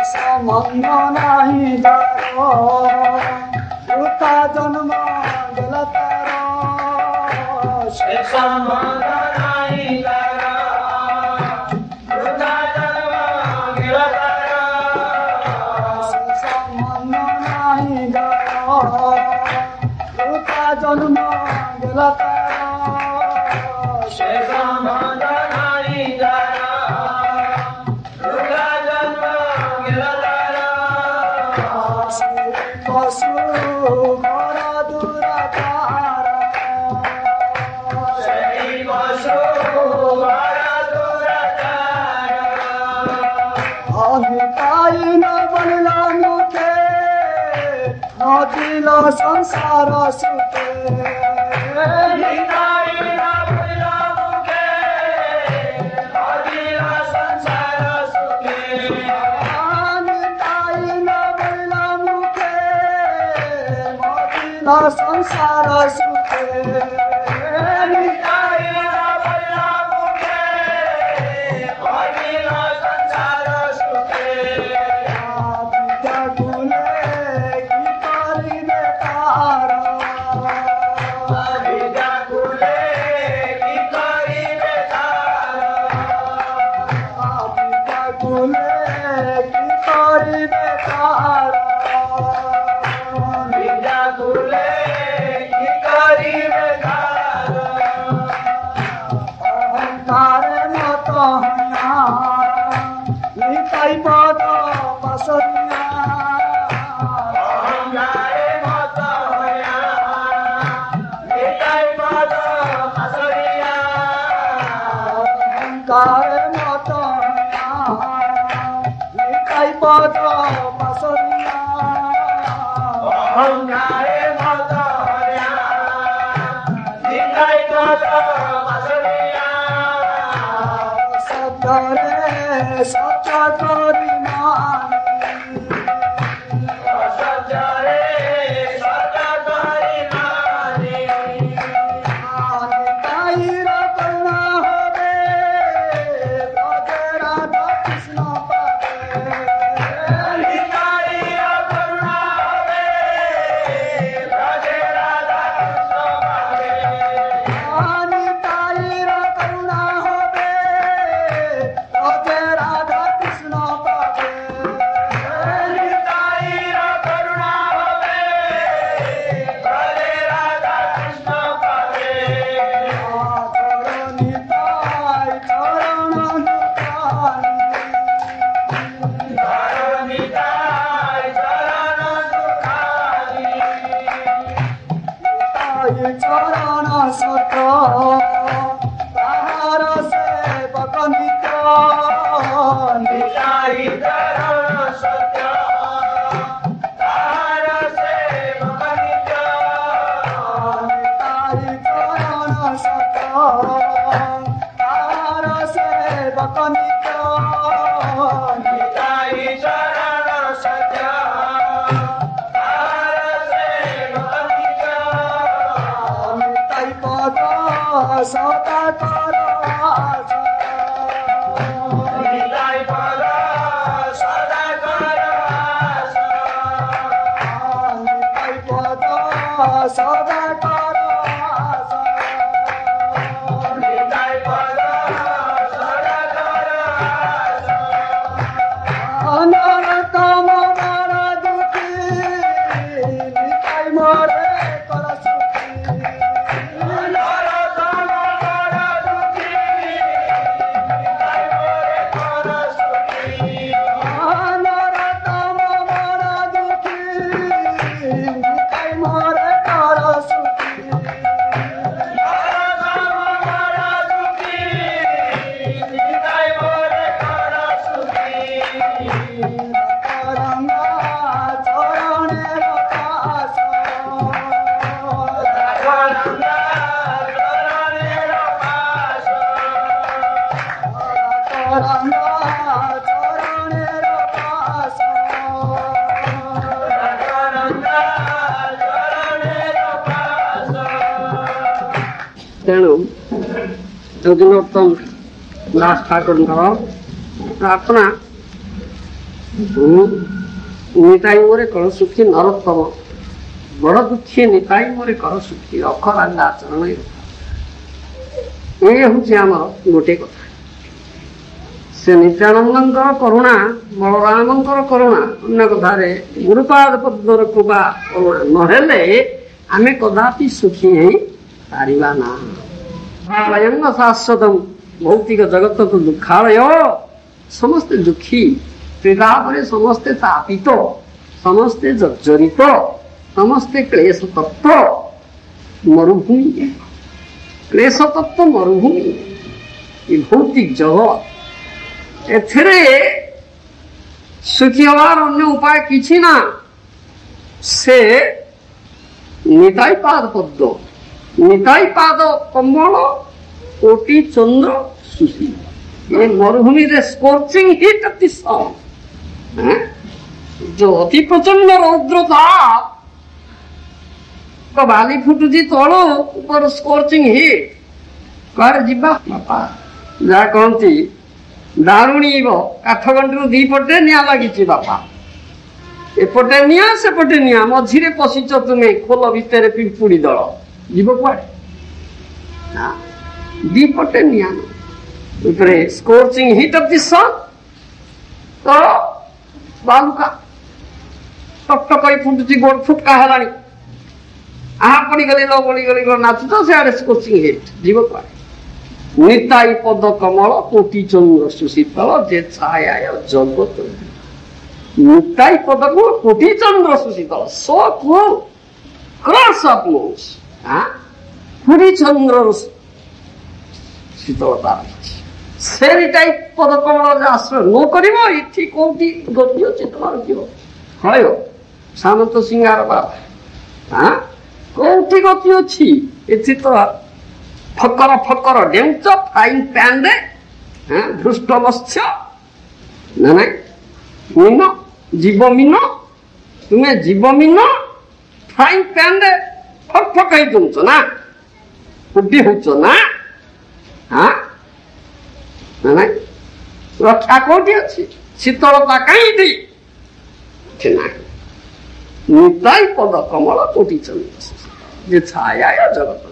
संबंध नहीं जारो उता जन्म गलतारो से संबंध नहीं जारो उता जन्म गलतारो से संबंध नहीं जारो उता जन्म गलतारो से संबंध नहीं जारो संसार सुखे संसार सुखे संसार सुखे অহংকার মত নিতাই পদ বাসরিয়া অহংকারে মত নিতাই পদ বাসরিয়া সত্যরে সত্য করি মানি সত্যরে সত্য করি মানি নিতাইর করুণা হবে ব্রজে রাধা কৃষ্ণ পাবে নিতাইর করুণা হবে ব্রজে রাধা কৃষ্ণ পাবে নিতাইর করুণা হবে ব্রজে রাধা কৃষ্ণ পাবে নিতাইর করুণা হবে ব্রজে রাধা কৃষ্ণ পাবে নিতাই চরণ দুখানি নিতাই চরণ দুখানি নিতাই চরণ সত তাহার সেবক নিত্য নিতাই চরণ সত তাহার সেবক নিত্য নিতাই চরণ সত তাহার সেবক নিত্য নিতাই চরণ সত তাহার সেবক নিত্য নিতাই পদ সদা কর নিতাই পদ সদা কর নিতাই পদ সদা কর নিতাই পদ সদা কর অনরতম বর দুঃখী নিতাই মরে কর সুখী অনরতম বর দুঃখী নিতাই মরে কর সুখী অনরতম বর দুঃখী নিতাই মরে কর সুখী অনরতম বর দুঃখী নিতাই মরে কর সুখী করঙ্গা চরণের পাশ করঙ্গা চরণের পাশ করঙ্গা চরণের পাশ করঙ্গা চরণের পাশ ତେଣୁ ଯଦୁନୋତ୍ତମ ଦାସ ଠାକୁରଙ୍କର ପ୍ରାର୍ଥନା ନିତାଇ ମୋରେ କର ସୁଖୀ ନରୋତ୍ତମ ବଡ଼ ଦୁଃଖୀ ନିତାଇ ମୋରେ କର ସୁଖୀ ଅଖରାଙ୍ଗା ଚରଣ ଏ ହଉଛି ଆମର ଗୋଟେ କଥା। ସେ ନିତ୍ୟାନନ୍ଦଙ୍କର କରୁଣା, ବଳରାମଙ୍କର କରୁଣା, ଅନ୍ୟ କଥାରେ ଗୁରୁପାଦ ପଦ୍ମର କୃପା କରୁଣା ନହେଲେ ଆମେ କଦାପି ସୁଖୀ ହେଇ ପାରିବା ନା। ଶାଶ୍ୱତମ ଭୌତିକ ଜଗତ ତ ଦୁଃଖାଳୟ, ସମସ୍ତେ ଦୁଃଖୀ, ତ୍ରିତାପରେ ସମସ୍ତେ ତାପିତ, ସମସ୍ତେ ଜର୍ଜରିତ, ସମସ୍ତେ କ୍ଲେଶ ତତ୍ତ୍ୱ ମରୁଭୂମି, କ୍ଲେଶ ତତ୍ତ୍ୱ ମରୁଭୂମି ଏ ଭୌତିକ ଜଗତ। ଏଥିରେ ସୁଖୀ ହେବାର ଅନ୍ୟ ଉପାୟ କିଛି ନା। ସେ ନିତାଇ ପାଦ ପଦ୍ମ, ନିତାଇ ପାଦ କମଳ, କୋଟି ଚନ୍ଦ୍ର ସୁଶୀ। ଏ ମରୁଭୂମିରେ ସ୍କୋର୍ଚିଂ ହିଟ୍ ଅଫ୍ ଦି ସନ୍, ଯୋଉ ଅତି ପ୍ରଚଣ୍ଡ ରୌଦ୍ର ତାପ ବାଲି ଫୁଟୁଛି ତଳୁ, ଉପର ସ୍କୋର୍ଚିଂ ହିଟ୍। କୁଆଡେ ଯିବା ବାପା? ଯାହା କହନ୍ତି ଦାରୁଣୀବ କାଠ ଗଣ୍ଡିରୁ ଦି ପଟେ ନିଆଁ ଲାଗିଛି ବାପା, ଏପଟେ ନିଆଁ ସେପଟେ ନିଆଁ, ମଝିରେ ପଶିଛ ତୁମେ, ଖୋଲ ଭିତରେ ପିମ୍ପୁଡି ଦଳ, ଯିବ କୁଆଡେ? ଦି ପଟେ ନିଆଁ, ଉପରେ ସ୍କୋର୍ଚିଂ ହିଟ୍ ଅଫ୍ ଦି ସନ୍, ତଳ ବାଲୁକା ଟକଟକ କରି ଫୁଟୁଛି, ଗୋଡ ଫୁଟକା ହେଲାଣି, ଆହା ପଡିଗଲି ଲ ପଡିଗଲି ନାଚୁଛ, ସେଆଡେ ସ୍କୋର୍ଚିଂ ହିଟ୍, ଯିବ କୁଆଡେ? ନିତାଇ ପଦ କମଳ, କୋଟି ଚନ୍ଦ୍ର ସୁଶୀତଳ, ଯେ ଛାୟାୟ ଜଗତ। ନିତାଇ ପଦ କମଳ, କୋଟି ଚନ୍ଦ୍ର ସୁଶୀତଳ, so cool, cross of moons, କୋଟି ଚନ୍ଦ୍ରର ଶୀତଳତା ରହିଛି। ସେଇ ପଦକମଳ ଆଶ୍ରୟ ନ କରିବ ଏଠି କୋଉଠି ଗତି ଅଛି ତମର ଯିବ ହୟ ସାମନ୍ତ ସିଂହାର ବାବା କୋଉଠି ଗତି ଅଛି ଏଠି ତ ଫକର ଡେଉଁଚ ଫ୍ରାଇଂ ପ୍ୟାନରେ ଧୃଷ୍ଟ ମତ୍ସ୍ୟ ନା ନାଇଁ ମିନ ଜୀବ ମିନ ତୁମେ ଜୀବ ମିନ ଫ୍ରାଇଂ ପ୍ୟାନରେ ଫକ ହେଇ ଦଉଛ ନା ଉଡି ହଉଛ ନା ନାଇଁ ରକ୍ଷା କୋଉଠି ଅଛି ଶୀତଳତା କାହିଁକି ନାହିଁ ନିତାଇ ପଦ କମଳ କୋଟି ଯେ ଛାୟା ଜଗତ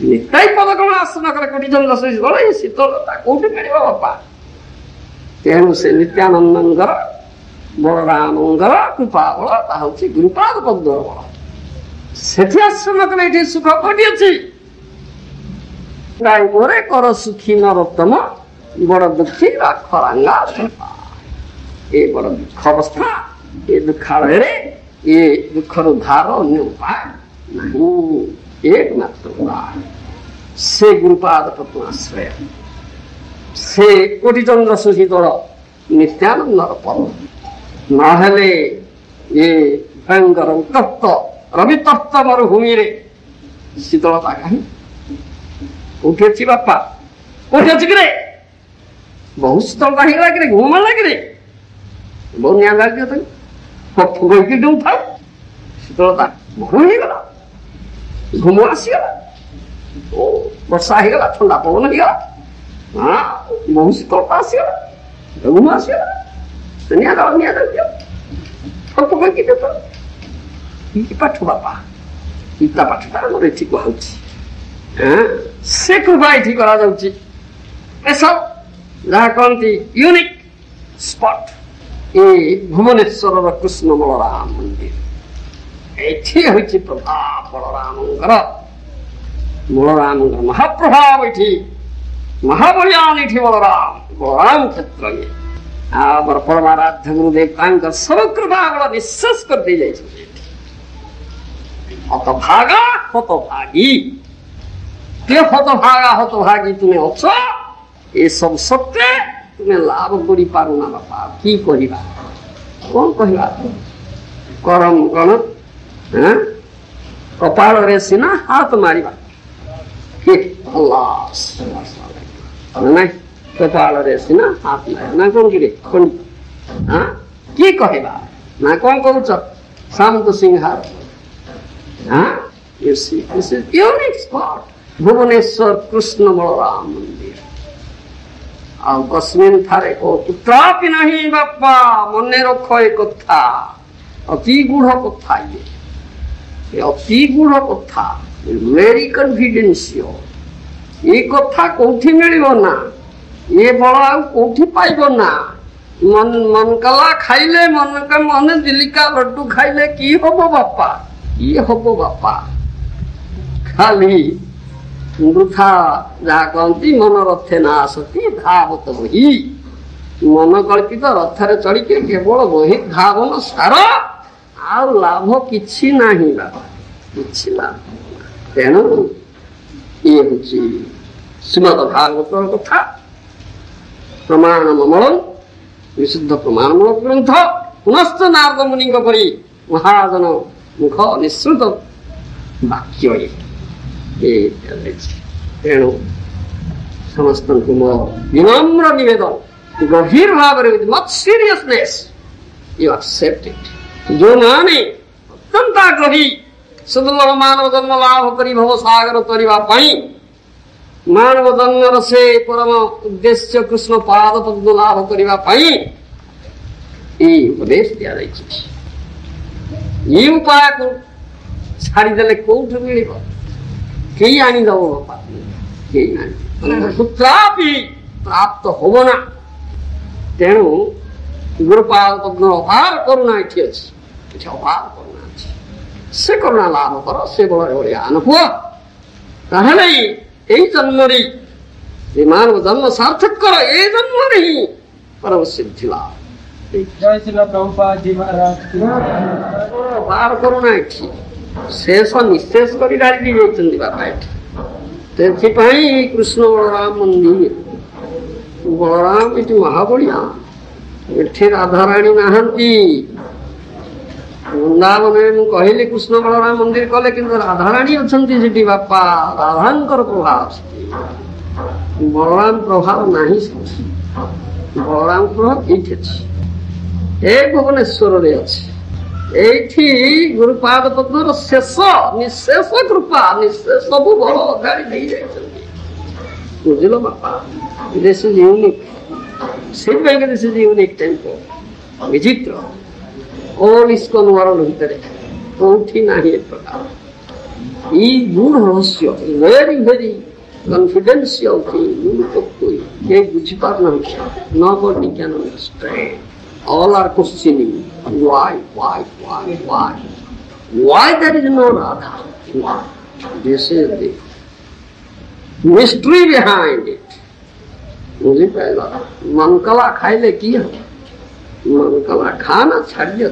ନିତାଇ ପଦ କମଳ ଆସନ କରେ କୋଟି ଚନ୍ଦ୍ର ଶୀତଳ ଏ ଶୀତଳତା କୋଉଠି ମିଳିବ ବାପା ତେଣୁ ସେ ନିତ୍ୟାନନ୍ଦଙ୍କର ବଳରାମଙ୍କର କୃପା ବଳ ତାହା ହଉଛି ଗୁରୁପାଦ ପଦ ବଳ ସେଠି ଆଶ୍ରମ କଲେ ଏଠି ସୁଖ କୋଉଠି ଅଛି ଗାଈ ମୋରେ କର ସୁଖୀ ନରୋତ୍ତମ ବଡ ଦୁଃଖୀ ରାଖ ରାଙ୍ଗା ଏ ବଡ ଦୁଃଖ ଅବସ୍ଥା ଏ ଦୁଃଖାଳୟରେ ଏ ଦୁଃଖର ଧାର ଅନ୍ୟ ଉପାୟ ନାହିଁ ଏକମାତ୍ର ଉପାୟ ସେ ଗୁରୁପାଦ ପଦ୍ମ ଆଶ୍ରୟ ସେ କୋଟି ଚନ୍ଦ୍ର ସୁଶୀତଳ ନିତ୍ୟାନନ୍ଦର ପଦ ନହେଲେ ଏ ଭୟଙ୍କର ଉତ୍ତପ୍ତ ରବିତପ୍ତ ମରୁଭୂମିରେ ଶୀତଳତା କାହିଁ କୋଉଠି ଅଛି ବାପା କୋଉଠି ଅଛି କିରେ ବହୁତ ଶୀତଳତା ହେଇଗଲା କିରେ ଘୁମ ମାରିଲା କିରେ ବହୁତ ନିଆଁ ଲାଗିବ ତାକୁ ଫୁଗକି ଦେଉଥାଉ ଶୀତଳତା ଘୁମ ହେଇଗଲା ଘୁମ ଆସିଗଲା ଓ ବର୍ଷା ହେଇଗଲା ଥଣ୍ଡା ପବନ ହେଇଗଲା ବହୁତ ଶୀତଳତା ଆସିଗଲା ଘୁମ ଆସିଗଲା ନିଆଁ ଲାଗିବ ଫୁଗକି ଦେଉଥାଉ କି ପାଠ ବାପା ଗୀତା ପାଠଟା ଆମର ଏଠି କୁହାଉଛି ସେ କୃପା ଏଠି କରାଯାଉଛି ଏସବୁ ଯାହା କହନ୍ତି ୟୁନିକ୍ ସ୍ପଟ ଏ ଭୁବନେଶ୍ୱରର କୃଷ୍ଣ ବଳରାମ ମନ୍ଦିର ଏଠି ହେଉଛି ପ୍ରଭାବ ବଳରାମଙ୍କର ମହାପ୍ରଭାବ ଏଠି ମହାବଳିଆନ ଏଠି ବଳରାମ କ୍ଷେତ୍ର ଆମର ପରମାରାଧ୍ୟ ଗୁରୁଦେବ ତାଙ୍କର ସବୁ କୃପା ବଳ ନିଃଶ୍ୱାସ କରିଦେଇ ଯାଇଛନ୍ତି ହତଭାଗା ହତଭାଗୀ ହତଭାଗୀ ତୁମେ ଅଛ ଏସବୁ ସତ୍ତ୍ୱେ ତୁମେ ଲାଭ କରିପାରୁନା ବାପା କି କହିବା କଣ କହିବା କରମ କଣ କପାଳରେ ସିନା ହାତ ମାରିବା ନାଇଁ କପାଳରେ ସିନା ହାତ ମାରିବା ନା କଣ କିରେ କିଏ କହିବା ନା କଣ କହୁଛ ସାମନ୍ତ ସିଂହାର ଭୁବନେଶ୍ୱର କୃଷ୍ଣ ବଳରାମ ମନ୍ଦିର ଆଉ କଶ୍ମୀର ଠାରେ କୁତ୍ରାପି ନାହିଁ ବାପା ମନେ ରଖ ଏ କଥା ଅତି ଗୂଢ କଥା ଇଏ ଅତି ଗୂଢ କଥା ଭେରି କନଫିଡେନ୍ସିଆଲ ଏ କଥା କୋଉଠି ମିଳିବ ନା ଏ ବଳ ଆଉ କୋଉଠି ପାଇବ ନା ମନକଲା ଖାଇଲେ ମନେ ଦିଲିକା ଲଡ୍ଡୁ ଖାଇଲେ କି ହବ ବାପା ଇଏ ହବ ବାପା ଖାଲି ବୃଥା ଯାହା କହନ୍ତି ମନ ରଥେ ନା ଆସତି ଧାବତ ବହି ମନ କଳ୍ପିତ ରଥରେ ଚଢିକି କେବଳ ବହି ଧାବନ ସାର ଆଉ ଲାଭ କିଛି ନାହିଁ ବାବା କିଛି ଲାଭ ତେଣୁ ଇଏ ହଉଛି ଶ୍ରୀମଦ ଭାଗବତର କଥା ପ୍ରମାଣ ମମଳ ବିଶୁଦ୍ଧ ପ୍ରମାଣମୂଳ ଗ୍ରନ୍ଥ ପୁନଶ୍ଚ ନାରଦ ମୁନିଙ୍କ ପରି ମହାଜନ ମୁଖ ନିଃସୃତ ବାକ୍ୟ ତେଣୁ ସମସ୍ତଙ୍କୁ ମୋ ବିନମ୍ର ନିବେଦନ ଗଭୀର ଭାବରେ ମତ୍ ସିରିୟସନେସ୍ ୟୁ ଆକ୍ସେପ୍ଟ ଇଟ୍ ଯେଉଁମାନେ ଅତ୍ୟନ୍ତ ଆଗ୍ରହୀ ସୁଦୁର୍ଲଭ ମାନବ ଜନ୍ମ ଲାଭ କରି ଭବ ସାଗର ତରିବା ପାଇଁ ମାନବ ଜନ୍ମର ସେ ପରମ ଉଦ୍ଦେଶ୍ୟ କୃଷ୍ଣ ପାଦ ପଦ୍ମ ଲାଭ କରିବା ପାଇଁ ଏଇ ଉପଦେଶ ଦିଆଯାଇଛି ଏ ଉପାୟକୁ ଛାଡ଼ିଦେଲେ କୋଉଠୁ ମିଳିବ କେହି ଆଣିଦବ ବାପା କେହି ଆଣି କୁତ୍ରାପି ପ୍ରାପ୍ତ ହବ ନା ତେଣୁ ଗୁରୁପାଦ ପଦ୍ମର ଅପାର କରୁଣା ଏଠି ଅଛି ଏଠି ଅପାର କରୁଣା ଅଛି ସେ କରୁଣା ଲାଭ କର ସେ ବଳରେ ବଳିଆ ଅନୁଭବ ତାହେଲେ ଏଇ ଜନ୍ମରେ ଏ ମାନବ ଜନ୍ମ ସାର୍ଥକ କର ଏ ଜନ୍ମରେ ହିଁ ପରମ ସିଦ୍ଧି ଲାଭ ଅପାର କରୁଣା ଏଠି ଶେଷ ନିଃଶେଷ କରି ଡାଳି ଦେଇଯାଇଛନ୍ତି ବାପା ଏଠି ସେଥିପାଇଁ କୃଷ୍ଣ ବଳରାମ ମନ୍ଦିର बलराम ये महाबढ़िया एठी राधाराणी नहांती वृंदावन कहले कृष्ण बलराम मंदिर कले कि राधाराणी अच्छा सेठी बापा राधांकर प्रभाव बलराम प्रभाव नहीं बलराम प्रभाव ये भुवनेश्वर अच्छी गुरुपाद पद्मर शेष निशेष कृपा निशेष सब बल अगाड़ी नहीं जाइछन्ति बुझिल बापा this is unique this is unique temple विचित्र ऑल इस्कॉन वर्ल्ड भितर कोठी नाही ए प्रकार ई गूढ़ रहस्य वेरी वेरी कॉन्फिडेंशियल थिंग ये बुझी पार नहीं nobody can understand all are questioning why there is no Radha. This is the mystery behind it. मुझे पहला मनकला खाइले की मनकला खाना छाड़िए।